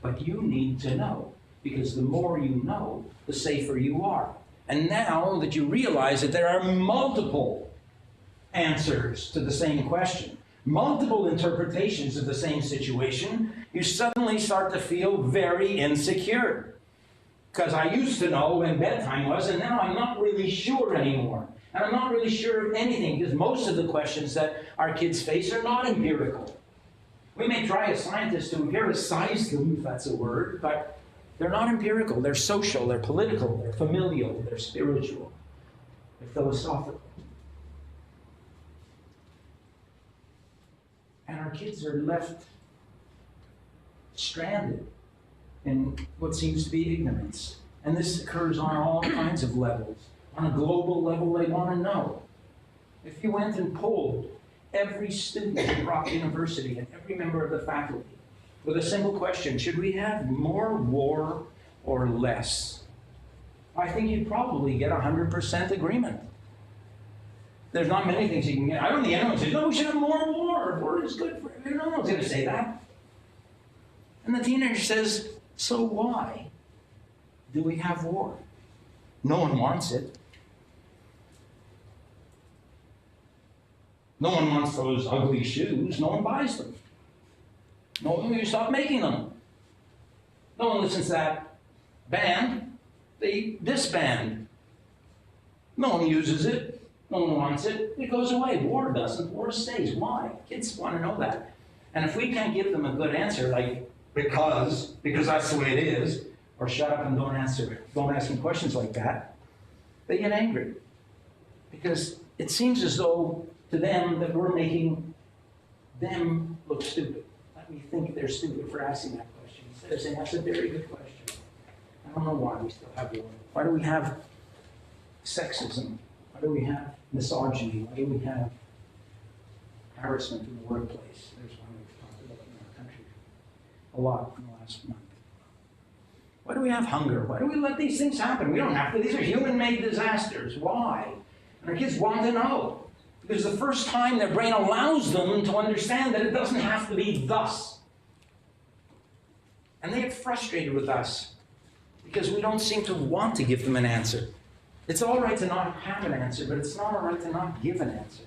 But you need to know, because the more you know, the safer you are. And now that you realize that there are multiple answers to the same question, multiple interpretations of the same situation, you suddenly start to feel very insecure. Because I used to know when bedtime was, and now I'm not really sure anymore. And I'm not really sure of anything, because most of the questions that our kids face are not empirical. We may try as scientists to empiricize them, if that's a word, but they're not empirical. They're social, they're political, they're familial, they're spiritual, they're philosophical. And our kids are left stranded in what seems to be ignorance. And this occurs on all kinds of levels. On a global level, they want to know. If you went and polled every student at Brock University and every member of the faculty with a simple question, should we have more war or less? I think you'd probably get 100% agreement. There's not many things you can get. I don't think anyone says, no, we should have more war. War is good for everyone. No one's going to say that. And the teenager says, so why do we have war? No one wants it. No one wants those ugly shoes. No one buys them. No one will stop making them. No one listens to that band. They disband. No one uses it. No one wants it. It goes away. War doesn't. War stays. Why? Kids want to know that. And if we can't give them a good answer, like because that's the way it is, or shut up and don't ask me questions like that, they get angry. Because it seems as though to them that we're making them look stupid. Let me think they're stupid for asking that question. Instead of saying, that's a very good question. I don't know why we still have war. Why do we have sexism? Why do we have misogyny? Why do we have harassment in the workplace? There's one we've talked about in our country a lot in the last month. Why do we have hunger? Why do we let these things happen? We don't have to. These are human-made disasters. Why? And our kids want to know. Because the first time their brain allows them to understand that it doesn't have to be thus. And they get frustrated with us because we don't seem to want to give them an answer. It's all right to not have an answer, but it's not all right to not give an answer.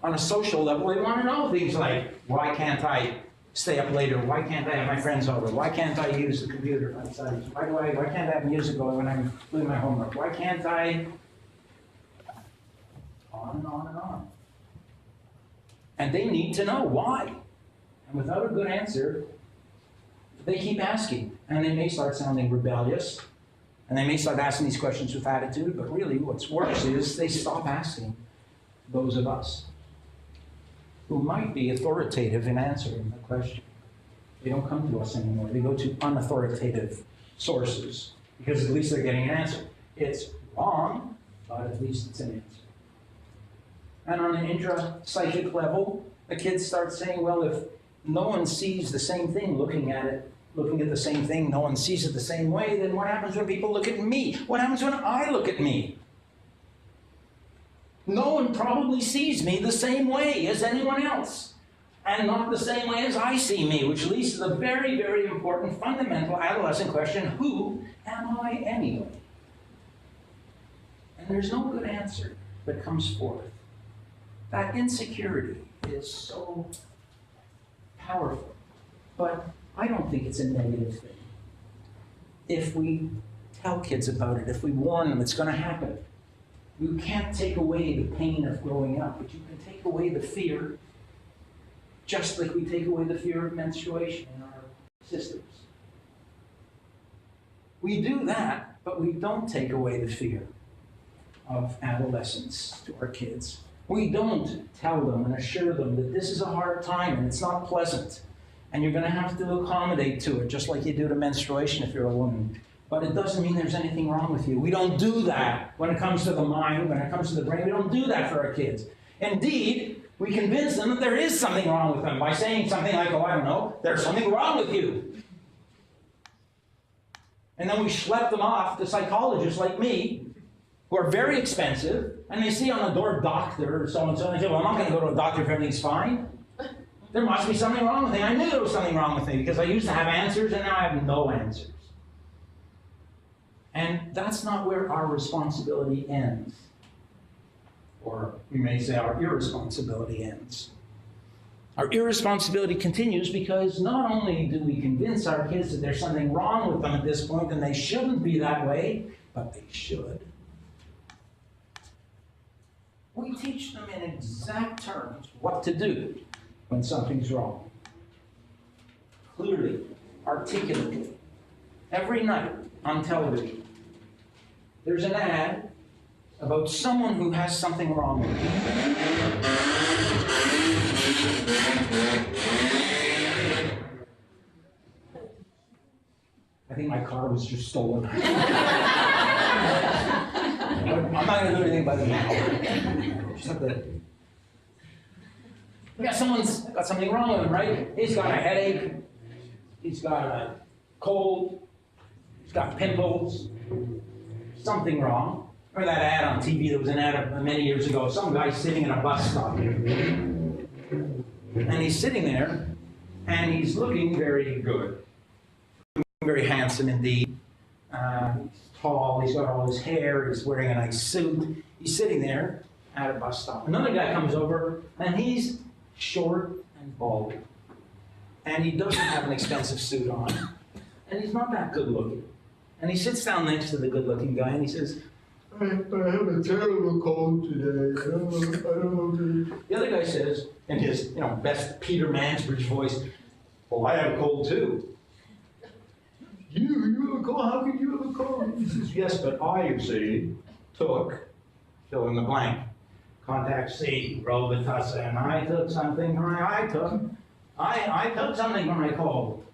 On a social level, they want to know things like, why can't I stay up later? Why can't I have my friends over? Why can't I use the computer outside? Why can't I have music going when I'm doing my homework? Why can't I? On and on and on. And they need to know why. And without a good answer, they keep asking. And they may start sounding rebellious. And they may start asking these questions with attitude. But really, what's worse is they stop asking those of us who might be authoritative in answering the question. They don't come to us anymore. They go to unauthoritative sources. Because at least they're getting an answer. It's wrong, but at least it's an answer. And on an intra-psychic level, the kids start saying, well, if no one sees the same thing looking at the same thing, no one sees it the same way, then what happens when people look at me? What happens when I look at me? No one probably sees me the same way as anyone else, and not the same way as I see me, which leads to the very, very important fundamental adolescent question, who am I anyway? And there's no good answer that comes forth. That insecurity is so powerful, but I don't think it's a negative thing. If we tell kids about it, if we warn them it's going to happen, you can't take away the pain of growing up, but you can take away the fear, just like we take away the fear of menstruation in our systems. We do that, but we don't take away the fear of adolescence to our kids. We don't tell them and assure them that this is a hard time and it's not pleasant. And you're going to have to accommodate to it, just like you do to menstruation if you're a woman. But it doesn't mean there's anything wrong with you. We don't do that when it comes to the mind, when it comes to the brain. We don't do that for our kids. Indeed, we convince them that there is something wrong with them by saying something like, oh, I don't know, there's something wrong with you. And then we schlep them off to psychologists like me, who are very expensive, and they see on the door doctor or so-and-so, and they say, well, I'm not going to go to a doctor if everything's fine. There must be something wrong with me. I knew there was something wrong with me because I used to have answers and now I have no answers. And that's not where our responsibility ends. Or we may say our irresponsibility ends. Our irresponsibility continues because not only do we convince our kids that there's something wrong with them at this point and they shouldn't be that way, but they should. We teach them in exact terms what to do when something's wrong. Clearly, articulately. Every night on television, there's an ad about someone who has something wrong with them. I think my car was just stolen. I'm not going to do anything about it now. Just have to. Yeah, someone's got something wrong with him, right? He's got a headache. He's got a cold. He's got pimples. Something wrong. Remember that ad on TV? There was an ad many years ago. Some guy sitting in a bus stop. And he's sitting there, and he's looking very good. Very handsome indeed. He's tall. He's got all his hair. He's wearing a nice suit. He's sitting there at a bus stop. Another guy comes over, and he's short and bald. And he doesn't have an expensive suit on. And he's not that good looking. And he sits down next to the good looking guy and he says, I have a terrible cold today. I don't know. The other guy says, in his best Peter Mansbridge voice, well, I have a cold too. You have a cold? How could you have a cold? He says, yes, but I, you see, took fill in the blank. Contact C, Robitussin. I took something from my I took something from my cold.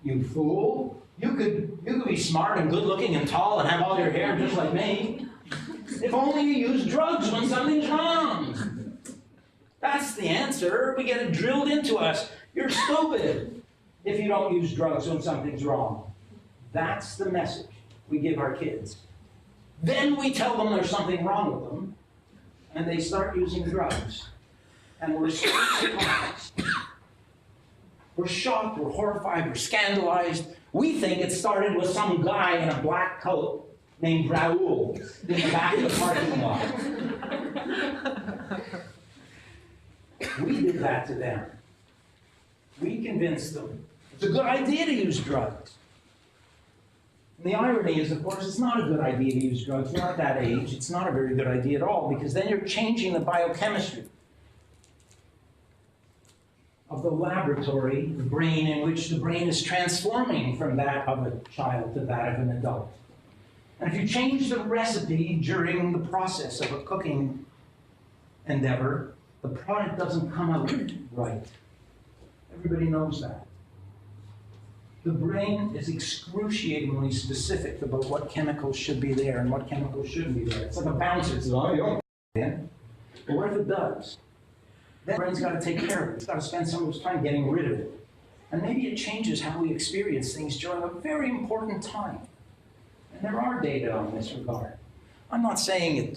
You fool. You could be smart and good looking and tall and have all your hair just like me. If only you use drugs when something's wrong. That's the answer. We get it drilled into us. You're stupid if you don't use drugs when something's wrong. That's the message we give our kids. Then we tell them there's something wrong with them, and they start using drugs. And we're surprised. We're shocked, we're horrified, we're scandalized. We think it started with some guy in a black coat named Raoul in the back of the parking lot. We did that to them. We convinced them it's a good idea to use drugs. And the irony is, of course, it's not a good idea to use drugs. We're at that age. It's not a very good idea at all, because then you're changing the biochemistry of the laboratory, the brain, in which the brain is transforming from that of a child to that of an adult. And if you change the recipe during the process of a cooking endeavor, the product doesn't come out right. Everybody knows that. The brain is excruciatingly specific about what chemicals should be there and what chemicals shouldn't be there. It's like a bouncer. It says, oh, you don't in. But what if it does? Then the brain's got to take care of it. It's got to spend some of its time getting rid of it. And maybe it changes how we experience things during a very important time. And there are data on this regard. I'm not saying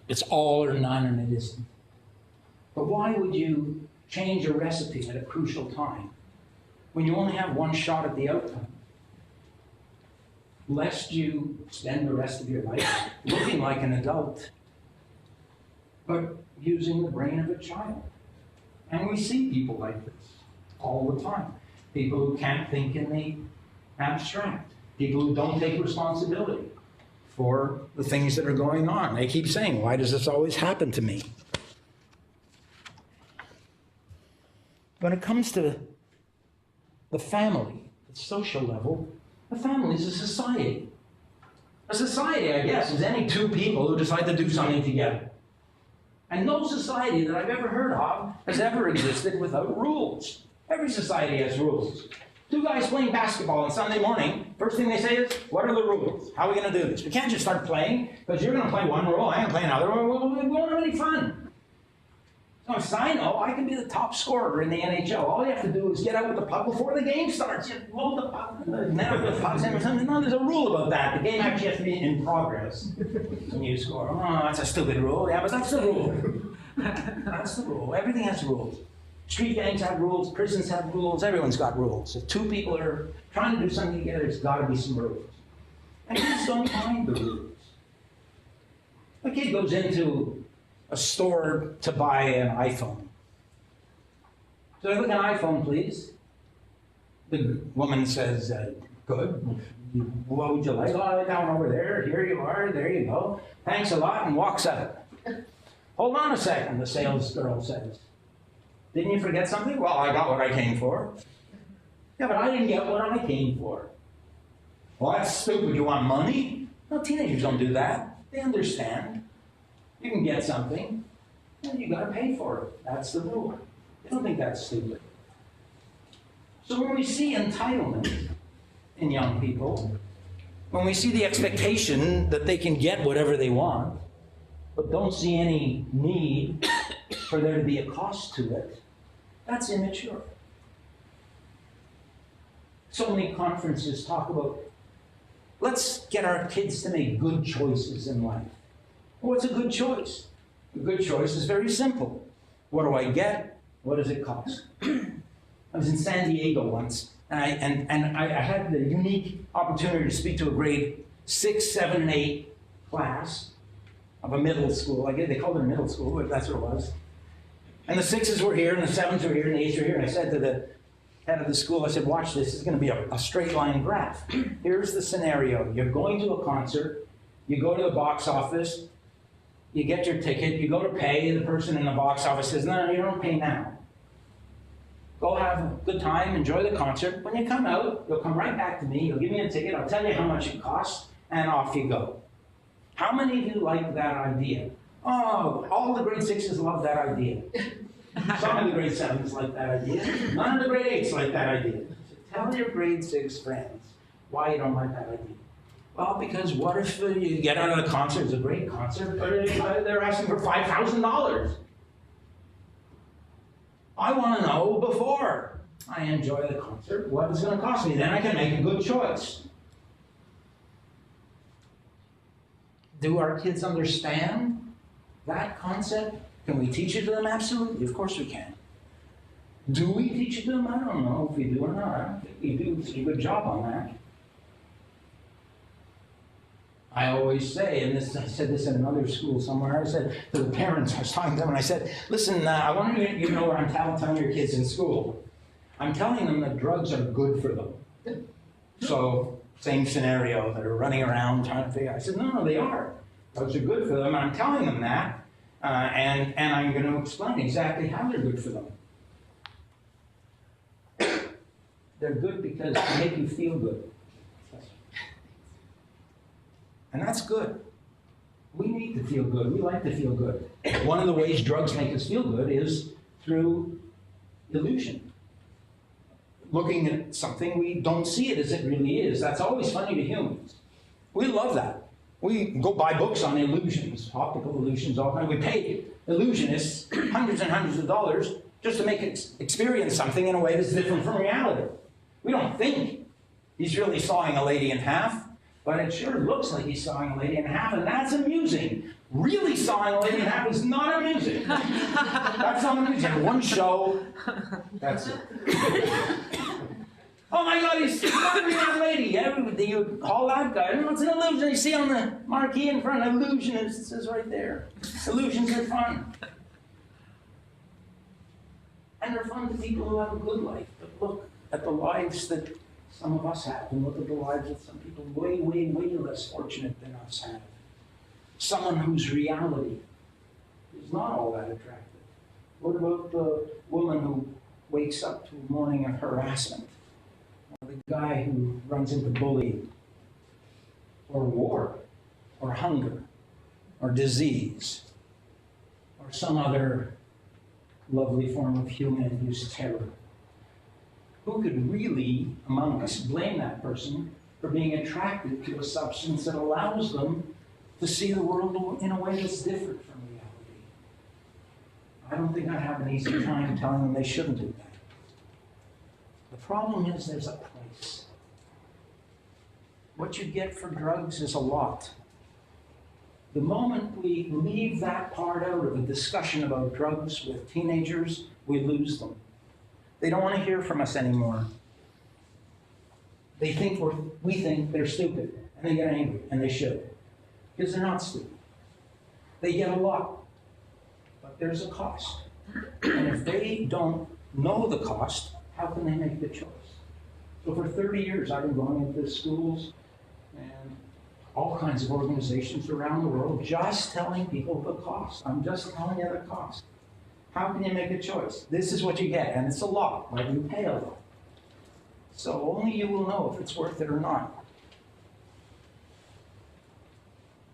it's all or none, and it isn't. But why would you change a recipe at a crucial time when you only have one shot at the outcome? Lest you spend the rest of your life looking like an adult, but using the brain of a child. And we see people like this all the time. People who can't think in the abstract. People who don't take responsibility for the things that are going on. They keep saying, why does this always happen to me? When it comes to the family, the social level, the family is a society. A society, I guess, is any two people who decide to do something together. And no society that I've ever heard of has ever existed without rules. Every society has rules. Two guys playing basketball on Sunday morning, first thing they say is, what are the rules? How are we going to do this? We can't just start playing, because you're going to play one rule, I'm going to play another. We won't have any fun. So as I know, I can be the top scorer in the NHL. All you have to do is get out with the puck before the game starts. You load the puck, and then the puck's in or something. No, there's a rule about that. The game actually has to be in progress when you score. Oh, that's a stupid rule. Yeah, but that's the rule. That's the rule. Everything has rules. Street gangs have rules. Prisons have rules. Everyone's got rules. If two people are trying to do something together, there's got to be some rules. And kids don't mind the rules. A kid goes into a store to buy an iPhone. So I look at an iPhone, please. The woman says, good. What would you like? Oh, down over there. Here you are. There you go. Thanks a lot, and walks out. Hold on a second, the sales girl says. Didn't you forget something? Well, I got what I came for. Yeah, but I didn't get what I came for. Well, that's stupid. You want money? No, teenagers don't do that. They understand. You can get something, and you got to pay for it. That's the rule. They don't think that's stupid. So when we see entitlement in young people, when we see the expectation that they can get whatever they want, but don't see any need for there to be a cost to it, that's immature. So many conferences talk about, let's get our kids to make good choices in life. What's a good choice? A good choice is very simple. What do I get? What does it cost? I was in San Diego once, and I had the unique opportunity to speak to a grade 6, 7, and 8 class of a middle school. I guess they called it a middle school, but that's what it was. And the 6s were here, and the 7s were here, and the 8s were here. And I said to the head of the school, I said, watch this. This is going to be a straight line graph. Here's the scenario. You're going to a concert. You go to the box office. You get your ticket, you go to pay, the person in the box office says, no, you don't pay now. Go have a good time, enjoy the concert. When you come out, you'll come right back to me, you'll give me a ticket, I'll tell you how much it costs, and off you go. How many of you like that idea? Oh, all the grade 6s love that idea. Some of the grade 7s like that idea. None of the grade 8s like that idea. So tell your grade 6 friends why you don't like that idea. Well, because what if you get out of the concert, it's a great concert, but they're asking for $5,000. I want to know before I enjoy the concert what it's going to cost me. Then I can make a good choice. Do our kids understand that concept? Can we teach it to them? Absolutely, of course we can. Do we teach it to them? I don't know if we do or not. I don't think we do such a good job on that. I always say, and this, I said this in another school somewhere, I said to the parents, I was talking to them, and I said, listen, I want you to know what I'm telling your kids in school. I'm telling them that drugs are good for them. So, same scenario, they're running around trying to figure out. I said, no, they are. Drugs are good for them, and I'm telling them that, and I'm going to explain exactly how they're good for them. They're good because they make you feel good. And that's good. We need to feel good. We like to feel good. One of the ways drugs make us feel good is through illusion. Looking at something, we don't see it as it really is. That's always funny to humans. We love that. We go buy books on illusions, optical illusions, all kinds. We pay illusionists hundreds and hundreds of dollars just to make it experience something in a way that's different from reality. We don't think he's really sawing a lady in half. But it sure looks like he's sawing a lady in half, and that's amusing. Really sawing a lady in half is not amusing. That's not amusing. One show, that's it. Oh my God, he's sawing a lady. You call that guy. It's an illusion. You see on the marquee in front, illusionist, it says right there. Illusions are fun. And they're fun to people who have a good life. But look at the lives that some of us have, and look at the lives of some people way, way, way less fortunate than us have. Someone whose reality is not all that attractive. What about the woman who wakes up to a morning of harassment? Or the guy who runs into bullying, or war, or hunger, or disease, or some other lovely form of human-induced terror? Who could really, among us, blame that person for being attracted to a substance that allows them to see the world in a way that's different from reality? I don't think I have an easy time telling them they shouldn't do that. The problem is there's a price. What you get for drugs is a lot. The moment we leave that part out of a discussion about drugs with teenagers, we lose them. They don't want to hear from us anymore. We think they're stupid, and they get angry, and they should, because they're not stupid. They get a lot, but there's a cost. And if they don't know the cost, how can they make the choice? So for 30 years, I've been going into schools and all kinds of organizations around the world, just telling people the cost. I'm just telling you the cost. How can you make a choice? This is what you get, and it's a lot, but you pay a lot. So only you will know if it's worth it or not.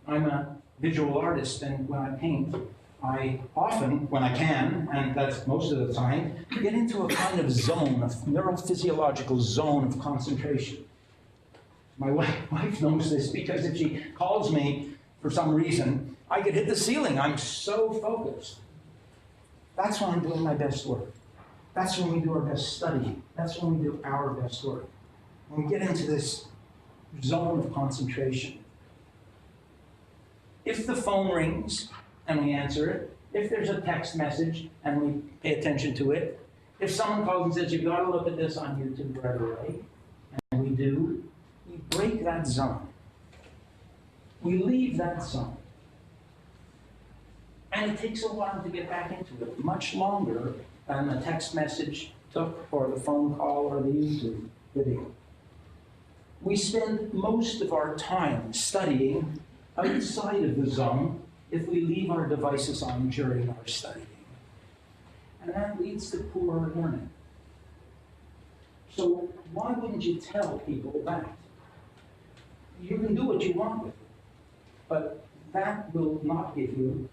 I'm a visual artist, and when I paint, I often, when I can, and that's most of the time, get into a kind of zone, a neurophysiological zone of concentration. My wife knows this because if she calls me for some reason, I could hit the ceiling. I'm so focused. That's when I'm doing my best work. That's when we do our best studying. That's when we do our best work. When we get into this zone of concentration. If the phone rings and we answer it, if there's a text message and we pay attention to it, if someone calls and says, you've got to look at this on YouTube right away, and we do, we break that zone. We leave that zone. And it takes a while to get back into it, much longer than the text message took, or the phone call, or the YouTube video. We spend most of our time studying outside of the zone if we leave our devices on during our studying. And that leads to poor learning. So why wouldn't you tell people that? You can do what you want with it, but that will not give you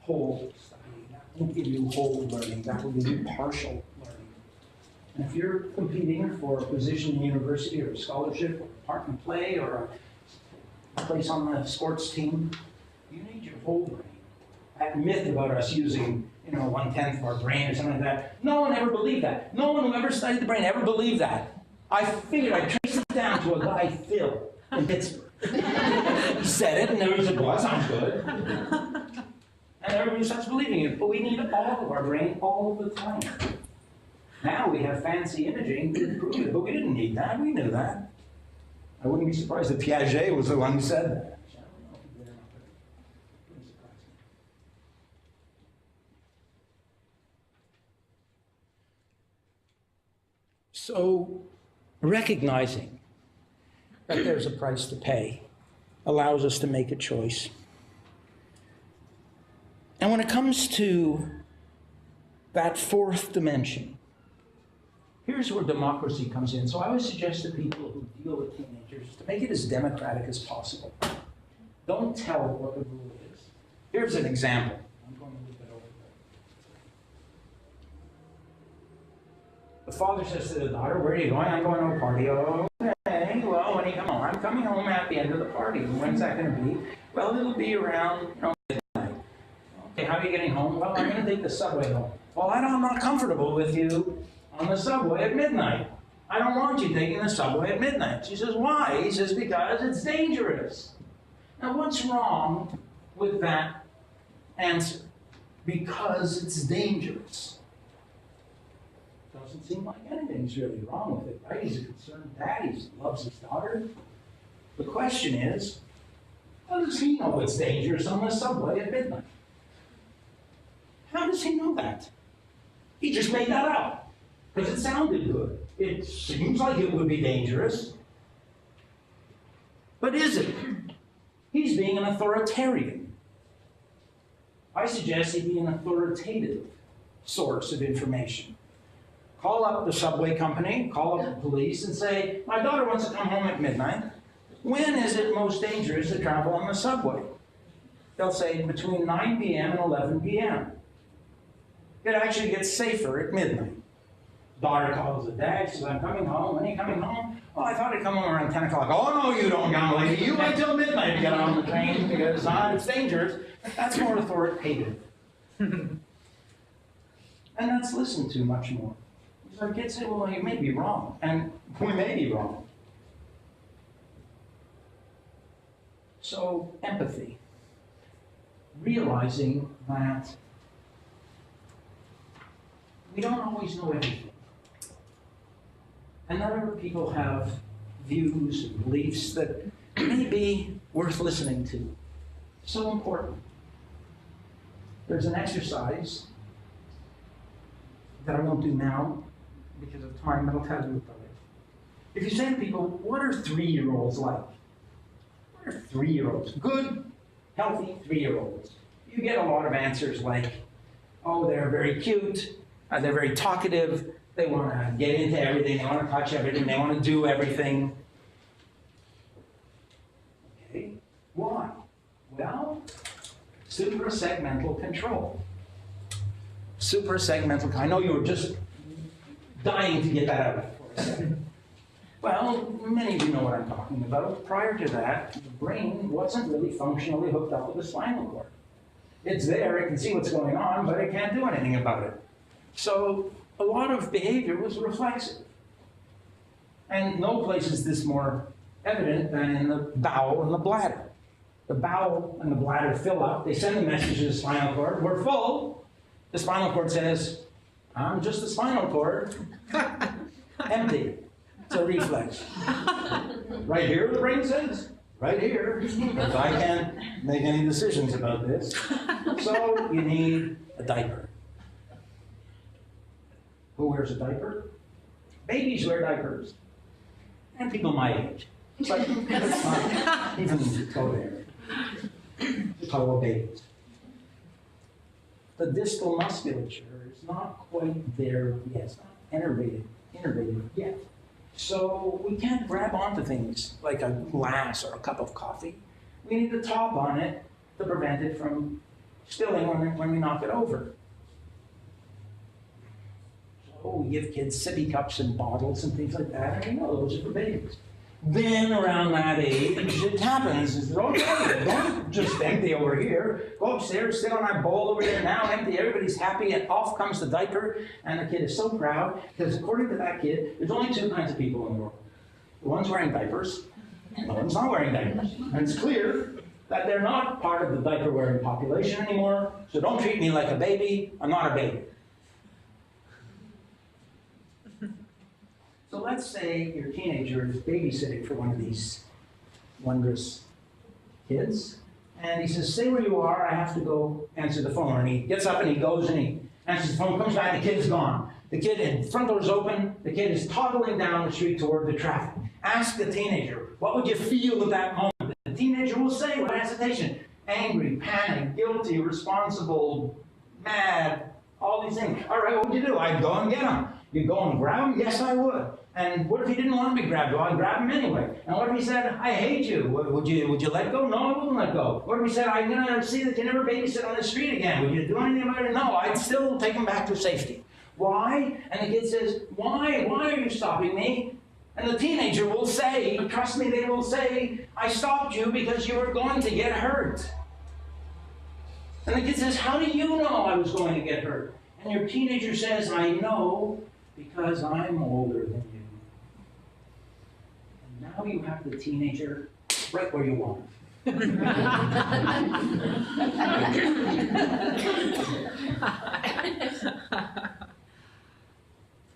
whole study. That won't give you whole learning. That will give you partial learning. And if you're competing for a position in the university or a scholarship or a part in play or a place on the sports team, you need your whole brain. That myth about us using, 1/10 of our brain or something like that, no one ever believed that. No one who ever studied the brain ever believed that. I figured I'd trace it down to a guy, Phil, in Pittsburgh. He said it, and everybody said, well, that sounds good. And everybody starts believing it. But we need all of our brain all the time. Now we have fancy imaging to prove it, but we didn't need that. We knew that. I wouldn't be surprised if Piaget was the one who said that. So, recognizing that there's a price to pay allows us to make a choice. And when it comes to that fourth dimension, here's where democracy comes in. So I would suggest to people who deal with teenagers to make it as democratic as possible. Don't tell what the rule is. Here's an example. I'm going to move that over there. The father says to the daughter, where are you going? I'm going to a party. Okay, well, when do you come home? I'm coming home at the end of the party. When's that going to be? Well, it'll be around midnight. Okay, how are you getting home? Well, I'm going to take the subway home. Well, I'm not comfortable with you on the subway at midnight. I don't want you taking the subway at midnight. She says, why? He says, because it's dangerous. Now, what's wrong with that answer? Because it's dangerous. Doesn't seem like anything's really wrong with it, right? He's a concerned dad. He loves his daughter. The question is, how does he know it's dangerous on the subway at midnight? How does he know that? He just made that up because it sounded good. It seems like it would be dangerous. But is it? He's being an authoritarian. I suggest he be an authoritative source of information. Call up the subway company, call up the police, and say, my daughter wants to come home at midnight. When is it most dangerous to travel on the subway? They'll say between 9 p.m. and 11 p.m. It actually gets safer at midnight. Daughter calls the dad, says, I'm coming home. When are you coming home? Oh, I thought I'd come home around 10 o'clock. Oh, no, you don't, young lady. You wait till midnight to get on the train because it's dangerous. That's more authoritative. And that's listened to much more. So our kids say, well, you may be wrong. And we may be wrong. So, empathy. Realizing that we don't always know everything. And that other people have views and beliefs that may be worth listening to. So important. There's an exercise that I won't do now because of time, but I'll tell you about it. If you say to people, what are 3-year-olds like? What are 3-year-olds? Good, healthy 3-year-olds. You get a lot of answers like, oh, they're very cute, they're very talkative, they want to get into everything, they want to touch everything, they want to do everything. Okay, why? Well, suprasegmental control. Suprasegmental, I know you were just dying to get that out for a second. Well, many of you know what I'm talking about. Prior to that, the brain wasn't really functionally hooked up with the spinal cord. It's there, it can see what's going on, but it can't do anything about it. So a lot of behavior was reflexive. And no place is this more evident than in the bowel and the bladder. The bowel and the bladder fill up, they send a message to the spinal cord, we're full. The spinal cord says, I'm just the spinal cord. Empty. It's a reflex. Right here, the brain says, right here, because I can't make any decisions about this. So you need a diaper. Who wears a diaper? Babies wear diapers. And people my age. But it's not even go there. Just talk about babies. The distal musculature is not quite there yet. It's not innervated yet. So we can't grab onto things like a glass or a cup of coffee. We need the top on it to prevent it from spilling when we knock it over. So we give kids sippy cups and bottles and things like that, and we know those are for babies. Then around that age, it happens. It's okay, don't just empty over here. Go upstairs, sit on that bowl over there now, empty, everybody's happy, and off comes the diaper, and the kid is so proud, because according to that kid, there's only two kinds of people in the world. The ones wearing diapers, and the ones not wearing diapers. And it's clear that they're not part of the diaper-wearing population anymore, so don't treat me like a baby, I'm not a baby. So let's say your teenager is babysitting for one of these wondrous kids, and he says, stay where you are, I have to go answer the phone. And he gets up and he goes and he answers the phone, comes back, the kid's gone. The kid, and front door's open, the kid is toddling down the street toward the traffic. Ask the teenager, what would you feel at that moment? The teenager will say, without hesitation, angry, panicked, guilty, responsible, mad, all these things. All right, what would you do? I'd go and get him. You'd go and grab him? Yes, I would. And what if he didn't want to be grabbed? Well, I'd grab him anyway. And what if he said, I hate you? Would you let go? No, I wouldn't let go. What if he said, I'm going to see that you never babysit on the street again? Would you do anything about it? No, I'd still take him back to safety. Why? And the kid says, why? Why are you stopping me? And the teenager will say, trust me, they will say, I stopped you because you were going to get hurt. And the kid says, how do you know I was going to get hurt? And your teenager says, I know because I'm older than you. And now you have the teenager right where you want him.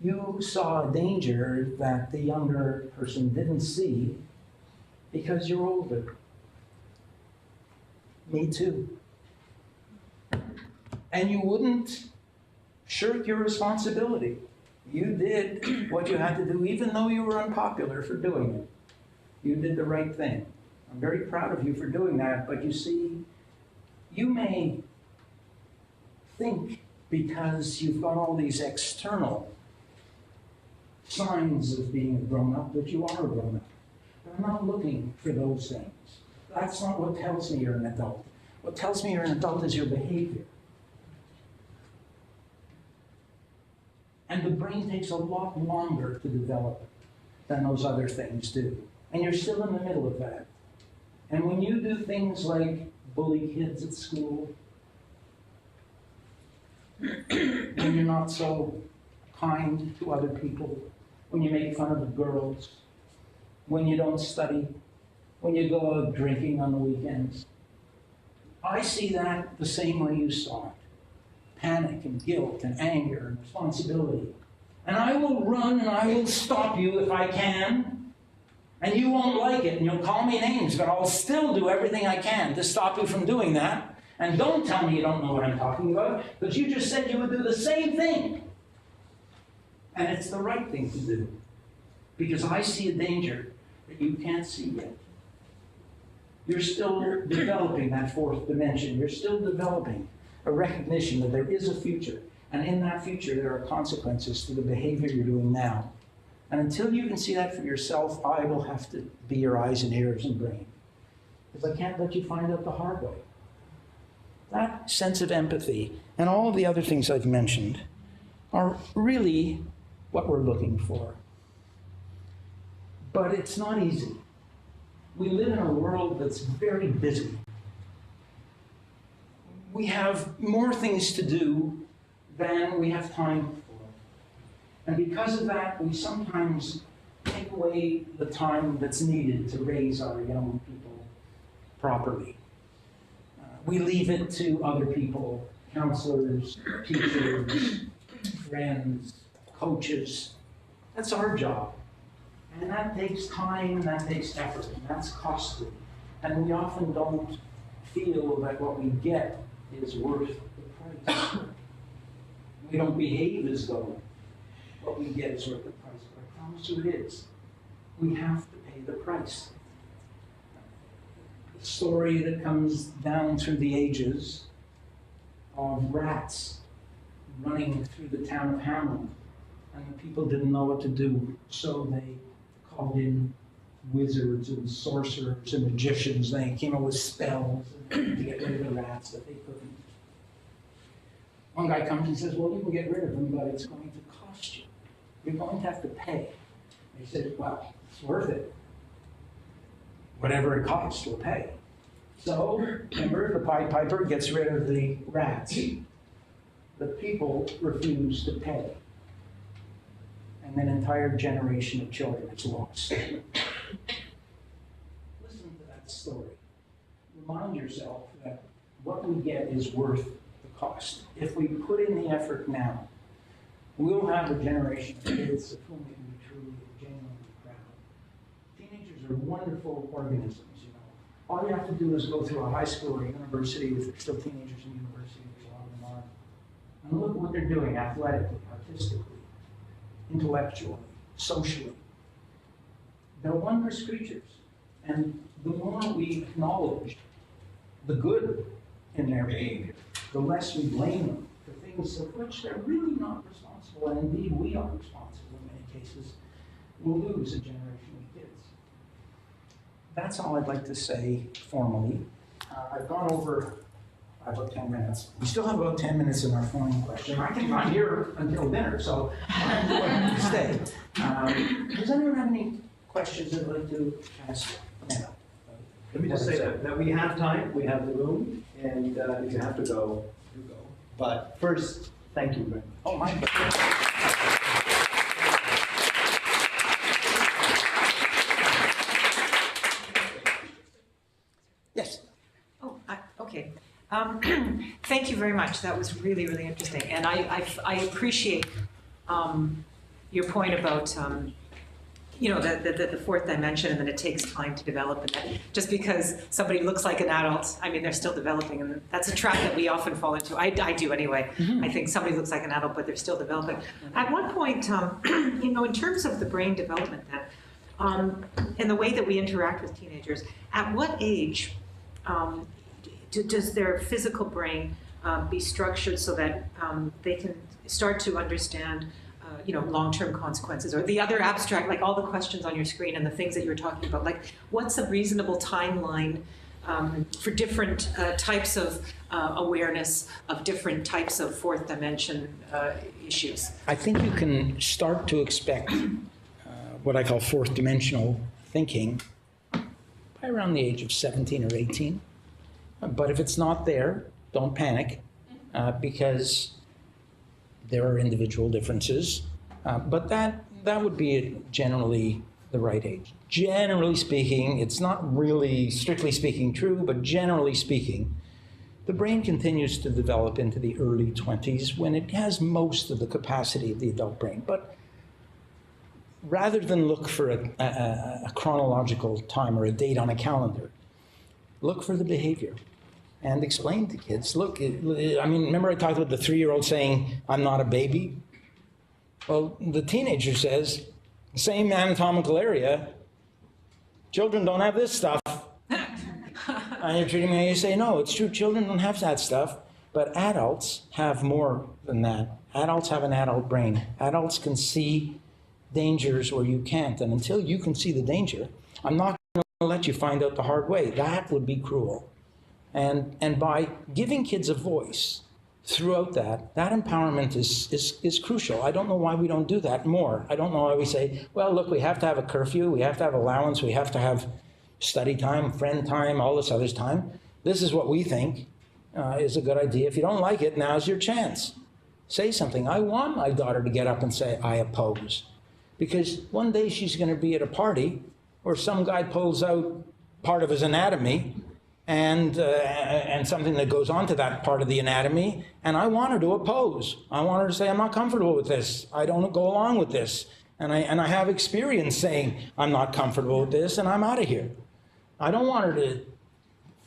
You saw a danger that the younger person didn't see because you're older. Me too. And you wouldn't shirk your responsibility. You did what you had to do, even though you were unpopular for doing it. You did the right thing. I'm very proud of you for doing that, but you see, you may think because you've got all these external signs of being a grown-up that you are a grown-up. But I'm not looking for those things. That's not what tells me you're an adult. What tells me you're an adult is your behavior. And the brain takes a lot longer to develop than those other things do. And you're still in the middle of that. And when you do things like bully kids at school, when you're not so kind to other people, when you make fun of the girls, when you don't study, when you go out drinking on the weekends, I see that the same way you saw it. Panic and guilt and anger and responsibility. And I will run and I will stop you if I can. And you won't like it and you'll call me names, but I'll still do everything I can to stop you from doing that. And don't tell me you don't know what I'm talking about, because you just said you would do the same thing. And it's the right thing to do. Because I see a danger that you can't see yet. You're still developing that fourth dimension. You're still developing a recognition that there is a future. And in that future, there are consequences to the behavior you're doing now. And until you can see that for yourself, I will have to be your eyes and ears and brain. Because I can't let you find out the hard way. That sense of empathy and all of the other things I've mentioned are really what we're looking for. But it's not easy. We live in a world that's very busy. We have more things to do than we have time for. And because of that, we sometimes take away the time that's needed to raise our young people properly. We leave it to other people, counselors, teachers, friends, coaches. That's our job. And that takes time and that takes effort, and that's costly. And we often don't feel that what we get is worth the price. We don't behave as though what we get is worth the price, but I promise you it is. We have to pay the price. The story that comes down through the ages of rats running through the town of Hamlin, and the people didn't know what to do, so they called in wizards and sorcerers and magicians. They came up with spells to get rid of the rats that they couldn't. One guy comes and says, well, you can get rid of them, but it's going to cost you. You're going to have to pay. They said, well, it's worth it. Whatever it costs, we'll pay. So, remember, the Pied Piper gets rid of the rats. The people refuse to pay. And an entire generation of children is lost. Listen to that story. Remind yourself that what we get is worth the cost. If we put in the effort now, we'll have a generation of kids of whom we can be truly and genuinely proud. Teenagers are wonderful organisms, you know. All you have to do is go through a high school or university, if they're still teenagers in university, which a lot of them are, and look at what they're doing athletically, artistically, intellectually, socially. They're wondrous creatures. And the more we acknowledge the good in their behavior, the less we blame them for things of which they're really not responsible, and indeed we are responsible in many cases, we'll lose a generation of kids. That's all I'd like to say formally. I've gone over about 10 minutes. We still have about 10 minutes in our phone question. I think I'm here until dinner, so I'm going to stay. Does anyone have any questions they'd like to ask now? Let me just say that we have time, we have the room, and if you have to go, you go. But first, thank you very much. Oh, my God. Yes. Oh, okay. Thank you very much. That was really, really interesting. And I appreciate your point about, you know, the fourth dimension, and that it takes time to develop. And that just because somebody looks like an adult, I mean, they're still developing. And that's a trap that we often fall into. I do anyway. Mm-hmm. I think somebody looks like an adult, but they're still developing. At one point, you know, in terms of the brain development then, and the way that we interact with teenagers, at what age does their physical brain be structured so that they can start to understand, you know, long-term consequences, or the other abstract, like all the questions on your screen and the things that you were talking about? Like, what's a reasonable timeline for different types of awareness of different types of fourth dimension issues? I think you can start to expect what I call fourth dimensional thinking by around the age of 17 or 18. But if it's not there, don't panic, because there are individual differences. But that would be generally the right age. Generally speaking, it's not really strictly speaking true, but generally speaking, the brain continues to develop into the early 20s when it has most of the capacity of the adult brain. But rather than look for a chronological time or a date on a calendar, look for the behavior and explain to kids, look, I mean, remember I talked about the 3-year-old saying, I'm not a baby? Well, the teenager says, same anatomical area, children don't have this stuff. And you're treating me and you say, no, it's true, children don't have that stuff, but adults have more than that. Adults have an adult brain. Adults can see dangers where you can't, and until you can see the danger, I'm not going to let you find out the hard way. That would be cruel. And by giving kids a voice throughout that empowerment is crucial. I don't know why we don't do that more. I don't know why we say, well, look, we have to have a curfew, we have to have allowance, we have to have study time, friend time, all this other time. This is what we think is a good idea. If you don't like it, now's your chance. Say something. I want my daughter to get up and say, I oppose. Because one day she's going to be at a party where some guy pulls out part of his anatomy and something that goes on to that part of the anatomy, and I want her to oppose. I want her to say, I'm not comfortable with this. I don't go along with this. And I have experience saying, I'm not comfortable with this, and I'm out of here. I don't want her to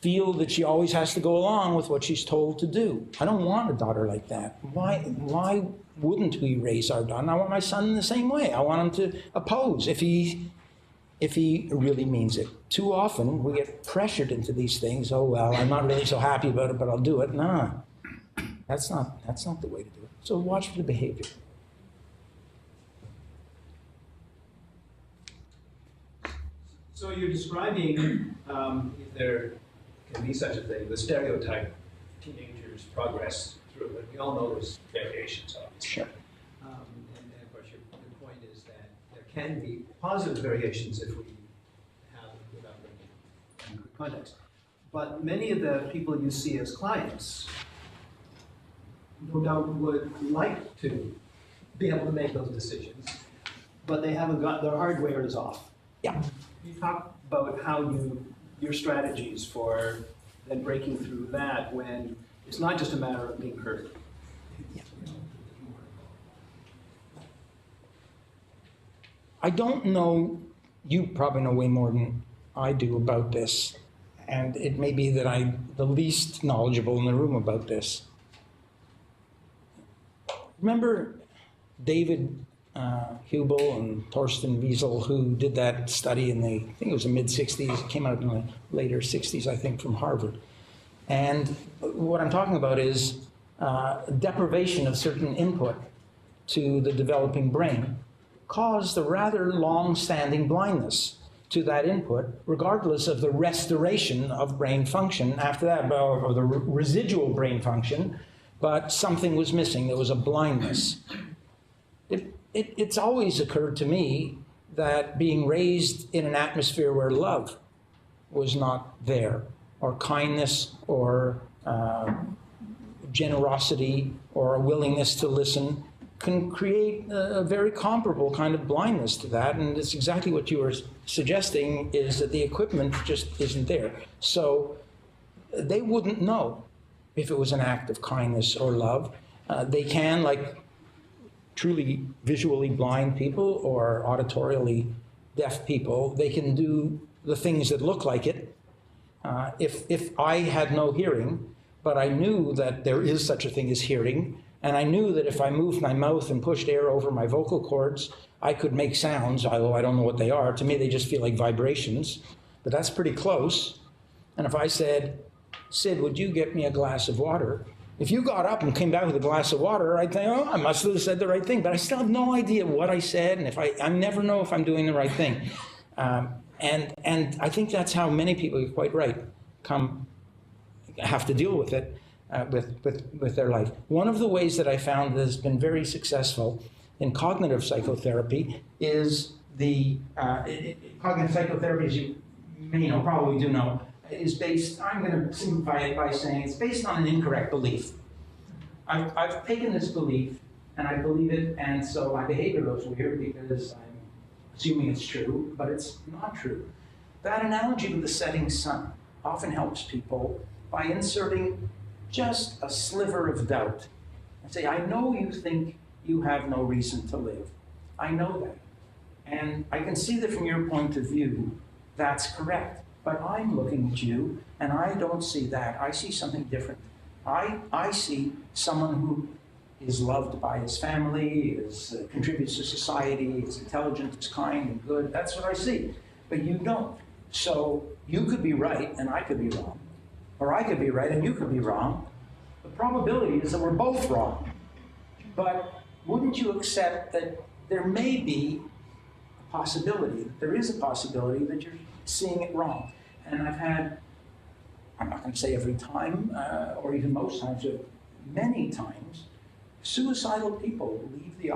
feel that she always has to go along with what she's told to do. I don't want a daughter like that. Why wouldn't we raise our daughter? And I want my son in the same way. I want him to oppose if he really means it. Too often we get pressured into these things. Oh, well, I'm not really so happy about it, but I'll do it. Nah, that's not the way to do it. So watch for the behavior. So you're describing, if there can be such a thing, the stereotype teenagers progress through, and we all know there's variations, obviously. Sure. And of course, your point is that there can be positive variations if we have it without bringing in good context. But many of the people you see as clients, no doubt would like to be able to make those decisions, but they haven't got, their hardware is off. Yeah. You talk about how your strategies for then breaking through that when it's not just a matter of being heard. I don't know, you probably know way more than I do about this, and it may be that I'm the least knowledgeable in the room about this. Remember David Hubel and Thorsten Wiesel, who did that study in the, I think it was the mid-60s, it came out in the later 60s, I think, from Harvard. And what I'm talking about is deprivation of certain input to the developing brain caused a rather long-standing blindness to that input, regardless of the restoration of brain function after that, or the residual brain function, but something was missing. There was a blindness. It's always occurred to me that being raised in an atmosphere where love was not there, or kindness, or generosity, or a willingness to listen, can create a very comparable kind of blindness to that. And it's exactly what you were suggesting, is that the equipment just isn't there. So they wouldn't know if it was an act of kindness or love. They can, like truly visually blind people or auditorially deaf people, they can do the things that look like it. If I had no hearing, but I knew that there is such a thing as hearing, and I knew that if I moved my mouth and pushed air over my vocal cords, I could make sounds, although I don't know what they are. To me, they just feel like vibrations, but that's pretty close. And if I said, Sid, would you get me a glass of water? If you got up and came back with a glass of water, I'd think, oh, I must have said the right thing, but I still have no idea what I said, and if I never know if I'm doing the right thing. And I think that's how many people, you're quite right, have to deal with it, with their life. One of the ways that I found that has been very successful in cognitive psychotherapy is cognitive psychotherapy, as you may know, probably do know, is based, I'm going to simplify it by saying it's based on an incorrect belief. I've taken this belief and I believe it, and so my behavior looks weird because I'm assuming it's true, but it's not true. That analogy with the setting sun often helps people by inserting just a sliver of doubt. I say, I know you think you have no reason to live. I know that. And I can see that from your point of view, that's correct. But I'm looking at you, and I don't see that. I see something different. I see someone who is loved by his family, contributes to society, is intelligent, is kind and good. That's what I see. But you don't. So you could be right, and I could be wrong. Or I could be right, and you could be wrong. The probability is that we're both wrong. But wouldn't you accept that there may be a possibility, that there is a possibility that you're seeing it wrong? And I've had, I'm not going to say every time, or even most times, but many times, suicidal people leave the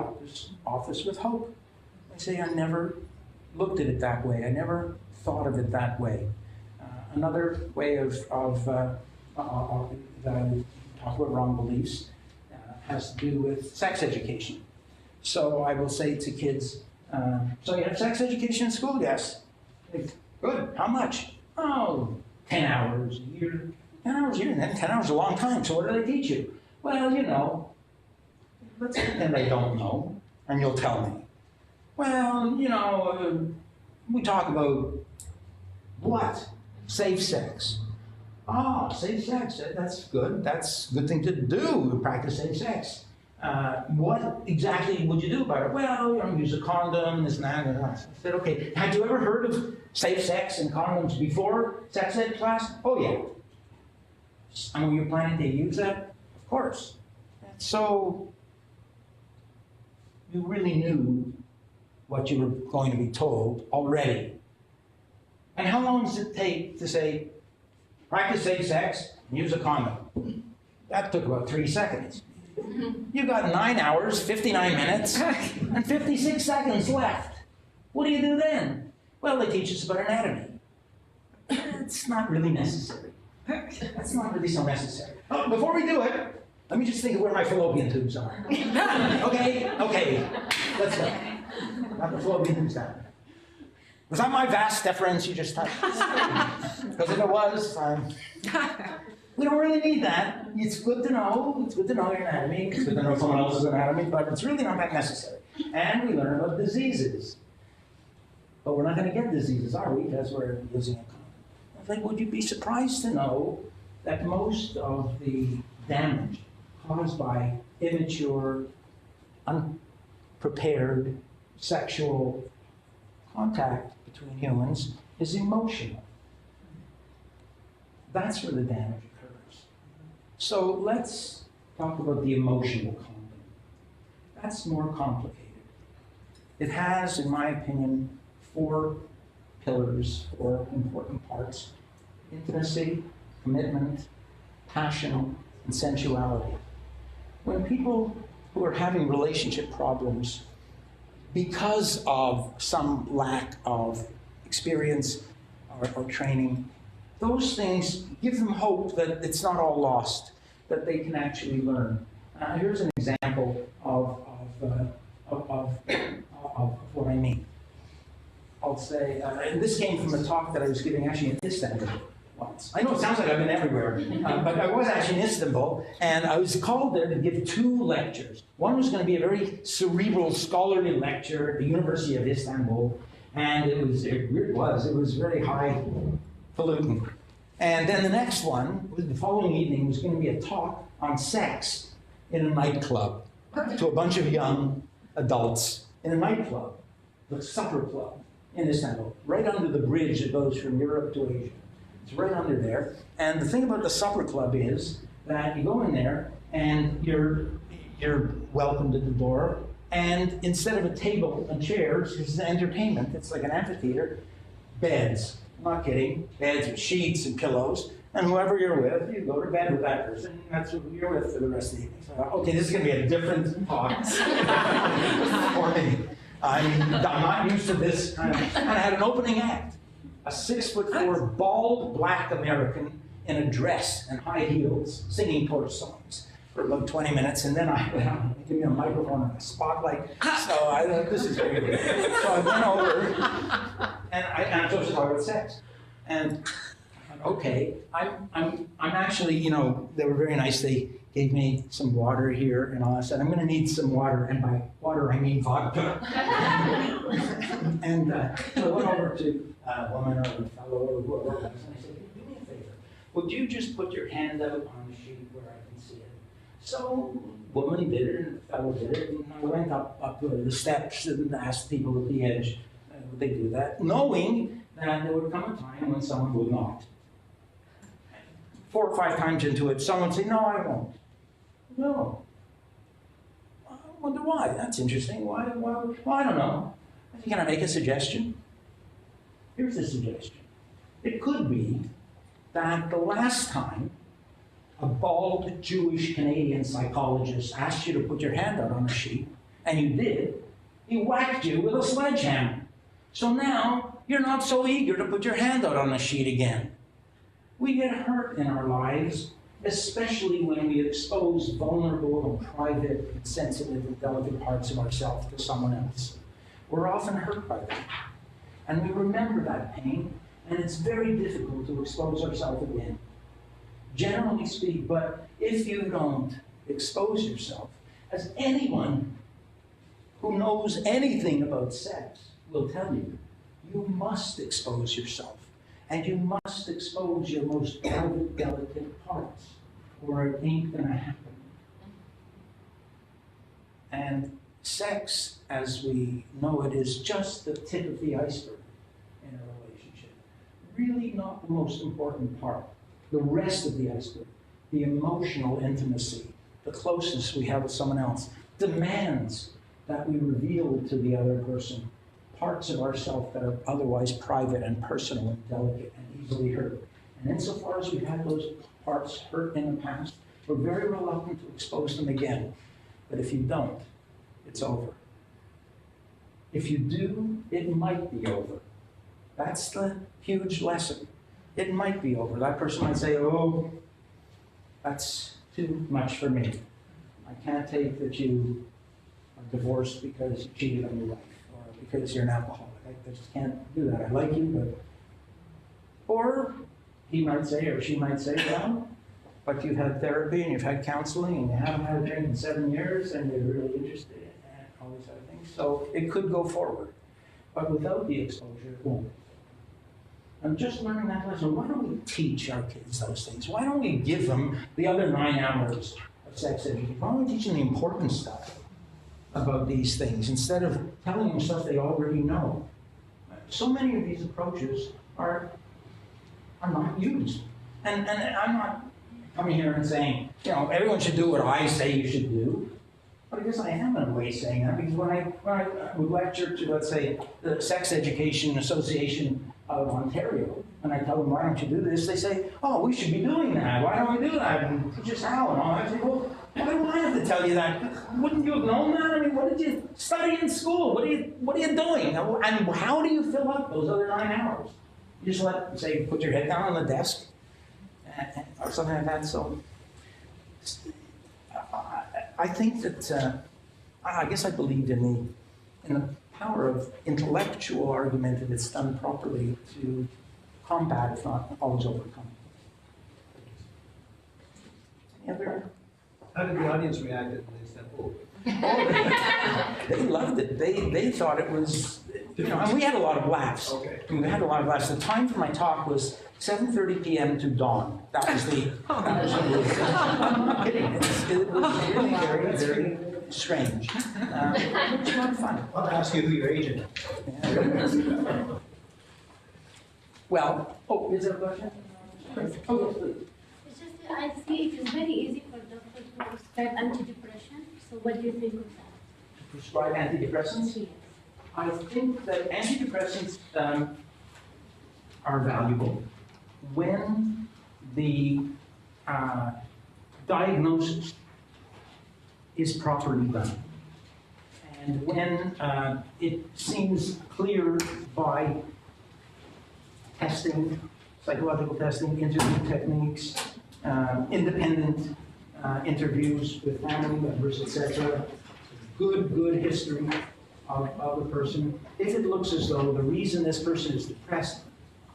office with hope. They say, I never looked at it that way. I never thought of it that way. Another way that I talk about wrong beliefs has to do with sex education. So I will say to kids, so you have sex education in school? Yes. Good. How much? Oh, 10 hours a year. 10 hours a year, and then 10 hours is a long time. So what do they teach you? Well, you know, let's pretend I don't know, and you'll tell me. Well, you know, we talk about what? Safe sex. Ah, safe sex, that's good. That's a good thing to do, practice safe sex. What exactly would you do about it? Well, you know, use a condom, this and that, and that. I said, okay, had you ever heard of safe sex and condoms before sex ed class? Oh, yeah. And were you planning to use that? Of course. So you really knew what you were going to be told already. And how long does it take to say, practice safe sex, and use a condom? That took about 3 seconds. You got 9 hours, 59 minutes, and 56 seconds left. What do you do then? Well, they teach us about anatomy. It's not really necessary. That's not really so necessary. Oh, before we do it, let me just think of where my fallopian tubes are. Okay, let's go. Got the fallopian tubes down. Was that my vast deference you just touched? Because if it was, we don't really need that. It's good to know. It's good to know your anatomy. It's good to know someone else's anatomy, but it's really not that necessary. And we learn about diseases. But we're not going to get diseases, are we? Because we're using a condom. I think, would you be surprised to know that most of the damage caused by immature, unprepared sexual contact between humans is emotional? That's where the damage occurs. So let's talk about the emotional condom. That's more complicated. It has, in my opinion, 4 pillars, 4 important parts: intimacy, commitment, passion, and sensuality. When people who are having relationship problems because of some lack of experience or training, those things give them hope that it's not all lost, that they can actually learn. Here's an example of what I mean. I'll say, and this came from a talk that I was giving actually in Istanbul once. I know it sounds like I've been everywhere, but I was actually in Istanbul, and I was called there to give 2 lectures. One was going to be a very cerebral, scholarly lecture at the University of Istanbul, and it was very highfalutin. And then the next one, the following evening, was going to be a talk on sex in a nightclub to a bunch of young adults in a nightclub, the supper club in Istanbul, right under the bridge that goes from Europe to Asia. It's right under there. And the thing about the supper club is that you go in there and you're welcomed at the door, and instead of a table and chairs, it's an entertainment. It's like an amphitheater. Beds. I'm not kidding. Beds with sheets and pillows. And whoever you're with, you go to bed with that person. That's who you're with for the rest of the evening. So, okay, this is going to be a different talk for me. I'm not used to this kind of. And I had an opening act. A 6'4" bald black American in a dress and high heels singing torch songs for about 20 minutes, and then I went on, they give me a microphone and a spotlight. So I thought, this is very good. So I went over and I chose to talk about sex. And I thought, okay, I'm actually, they were very nice. They gave me some water here, and I said, I'm going to need some water, and by water I mean vodka. And so I went over to a woman or a fellow or whoever it was, and I said, do me a favor. Would you just put your hand out on the sheet where I can see it? So the woman did it, and the fellow did it, and I went up the steps and asked people at the edge, would they do that, knowing that there would come a time when someone would not. 4 or 5 times into it, someone would say, no, I won't. No. I wonder why. That's interesting. Why? Well, I don't know. Can I make a suggestion? Here's a suggestion. It could be that the last time a bald Jewish Canadian psychologist asked you to put your hand out on a sheet, and you did, he whacked you with a sledgehammer. So now you're not so eager to put your hand out on the sheet again. We get hurt in our lives, especially when we expose vulnerable and private and sensitive and delicate parts of ourselves to someone else. We're often hurt by that. And we remember that pain, and it's very difficult to expose ourselves again. Generally speaking, but if you don't expose yourself, as anyone who knows anything about sex will tell you, you must expose yourself. And you must expose your most private, delicate parts, or it ain't gonna happen. And sex, as we know it, is just the tip of the iceberg in a relationship. Really not the most important part. The rest of the iceberg, the emotional intimacy, the closeness we have with someone else, demands that we reveal to the other person parts of ourselves that are otherwise private and personal and delicate and easily hurt. And insofar as we've had those parts hurt in the past, we're very reluctant to expose them again. But if you don't, it's over. If you do, it might be over. That's the huge lesson. It might be over. That person might say, oh, that's too much for me. I can't take that you are divorced because you cheated on your wife or because you're an alcoholic. I just can't do that. I like you, but... Or he might say, or she might say, well, but you've had therapy and you've had counseling and you haven't had a drink in 7 years and you're really interested in it and all these other things. So it could go forward. But without the exposure, it won't. I'm just learning that lesson. Why don't we teach our kids those things? Why don't we give them the other 9 hours of sex education? Why don't we teach them the important stuff about these things instead of telling them stuff they already know? So many of these approaches are not used. And I'm not coming here and saying, you know, everyone should do what I say you should do. But I guess I am in a way saying that, because when I would lecture to, let's say, the Sex Education Association of Ontario, and I tell them, why don't you do this? They say, oh, we should be doing that. Why don't we do that? And teach us how and all that. I say, well, why do I have to tell you that? Wouldn't you have known that? I mean, what did you study in school? What are you doing? And how do you fill up those other 9 hours? You just put your head down on the desk or something like that. So I think that, I guess I believed in the power of intellectual argument if it's done properly to combat, if not always overcome. Any other? How did the audience react when they said, oh? They loved it. They thought it was, you know, and we had a lot of laughs. Okay. We had a lot of laughs. The time for my talk was 7:30 p.m. to dawn. That was the. I'm not kidding. It was really very, very strange. It was a lot of fun. I'll ask you who your agent is. Yeah. Well, is there a question? Oh, yes, please. It's just that I see it is very easy for doctors to prescribe antidepressant. So what do you think of that? Prescribe antidepressants? Yes. I think that antidepressants are valuable when the diagnosis is properly done. And when it seems clear by testing, psychological testing, interview techniques, independent interviews with family members, etc. Good history of the person. If it looks as though the reason this person is depressed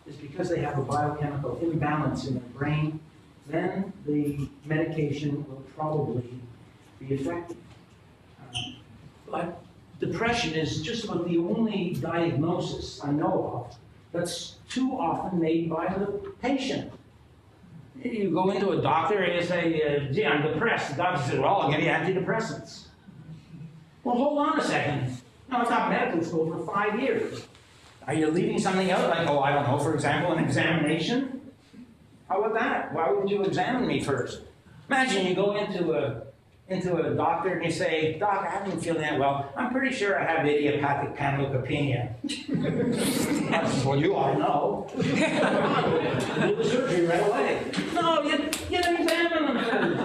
is because they have a biochemical imbalance in their brain, then the medication will probably be effective. But depression is just about the only diagnosis I know of that's too often made by the patient. You go into a doctor and you say, gee, I'm depressed. The doctor says, well, I'll give you antidepressants. Well, hold on a second. No, I taught medical school for 5 years. Are you leaving something out? Like, oh, I don't know, for example, an examination? How about that? Why wouldn't you examine me first? Imagine you go into a doctor and you say, Doc, I haven't been feeling that well. I'm pretty sure I have idiopathic panleukopenia. Well, you ought to know. Do the surgery right away. No, you examine them first.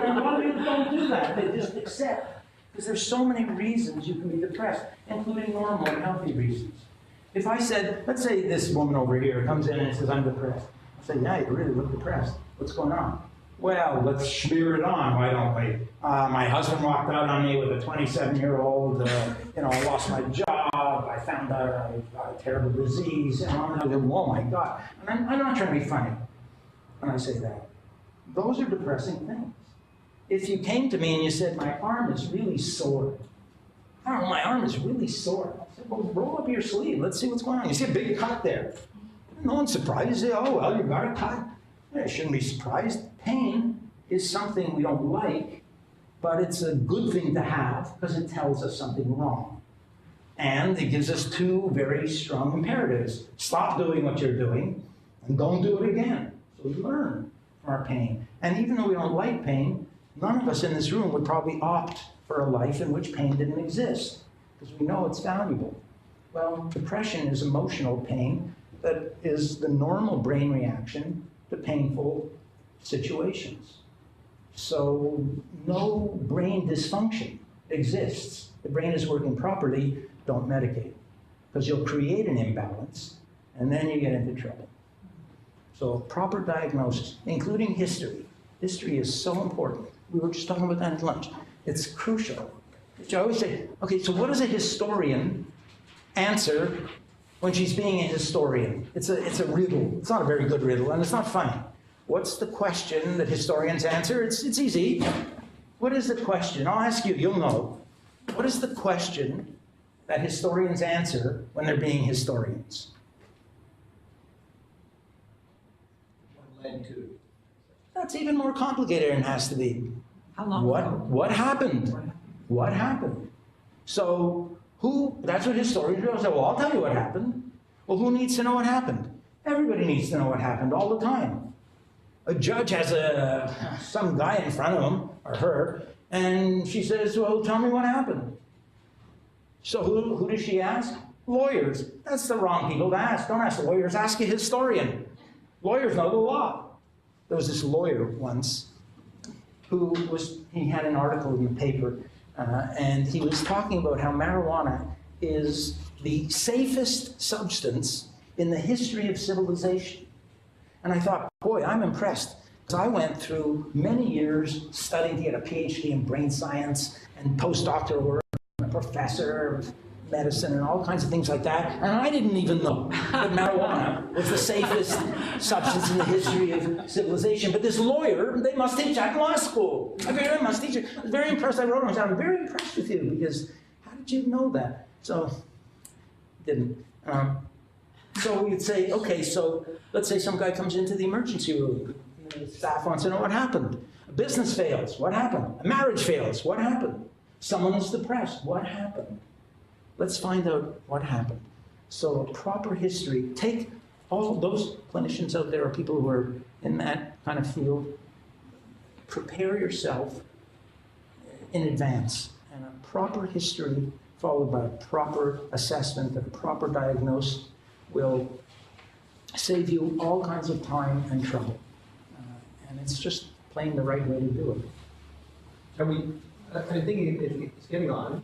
A lot of people don't do that. They just accept. Because there's so many reasons you can be depressed, including normal and healthy reasons. If I said, let's say this woman over here comes in and says, I'm depressed. I say, yeah, you really look depressed. What's going on? Well, let's smear it on, why don't we? My husband walked out on me with a 27-year-old, I lost my job, I found out I got a terrible disease, and I said, oh my God. And I'm not trying to be funny when I say that. Those are depressing things. If you came to me and you said, my arm is really sore. I don't know, my arm is really sore. I said, well, roll up your sleeve, let's see what's going on. You see a big cut there. No one's surprised. You say, oh, well, you got a cut. Yeah, you shouldn't be surprised. Pain is something we don't like, but it's a good thing to have because it tells us something wrong. And it gives us two very strong imperatives. Stop doing what you're doing and don't do it again. So we learn from our pain. And even though we don't like pain, none of us in this room would probably opt for a life in which pain didn't exist because we know it's valuable. Well, depression is emotional pain that is the normal brain reaction to painful situations. So no brain dysfunction exists. The brain is working properly, don't medicate, because you'll create an imbalance and then you get into trouble. So proper diagnosis, including history. History is so important. We were just talking about that at lunch. It's crucial. I always say, okay, so what does a historian answer when she's being a historian? It's a riddle. It's not a very good riddle, and it's not funny. What's the question that historians answer? It's easy. What is the question? I'll ask you, you'll know. What is the question that historians answer when they're being historians? What led to? That's even more complicated than it has to be. How long ago? What happened? What happened? So that's what historians do. Say, well, I'll tell you what happened. Well, who needs to know what happened? Everybody needs to know what happened all the time. A judge has some guy in front of him, or her, and she says, well, tell me what happened. So who does she ask? Lawyers. That's the wrong people to ask. Don't ask lawyers, ask a historian. Lawyers know the law. There was this lawyer once he had an article in the paper, and he was talking about how marijuana is the safest substance in the history of civilization. And I thought, boy, I'm impressed. Because I went through many years studying to get a PhD in brain science and postdoctoral work, a professor of medicine and all kinds of things like that. And I didn't even know that marijuana was the safest substance in the history of civilization. But this lawyer, they must teach that in law school. I must teach it. I was very impressed. I wrote him, I'm very impressed with you because how did you know that? So, didn't. So we'd say, okay, so let's say some guy comes into the emergency room. The staff wants to know what happened. A business fails, what happened? A marriage fails, what happened? Someone is depressed, what happened? Let's find out what happened. So a proper history, take all those clinicians out there or people who are in that kind of field, prepare yourself in advance. And a proper history followed by a proper assessment, a proper diagnosis will save you all kinds of time and trouble. And it's just plain the right way to do it. I think it's getting on.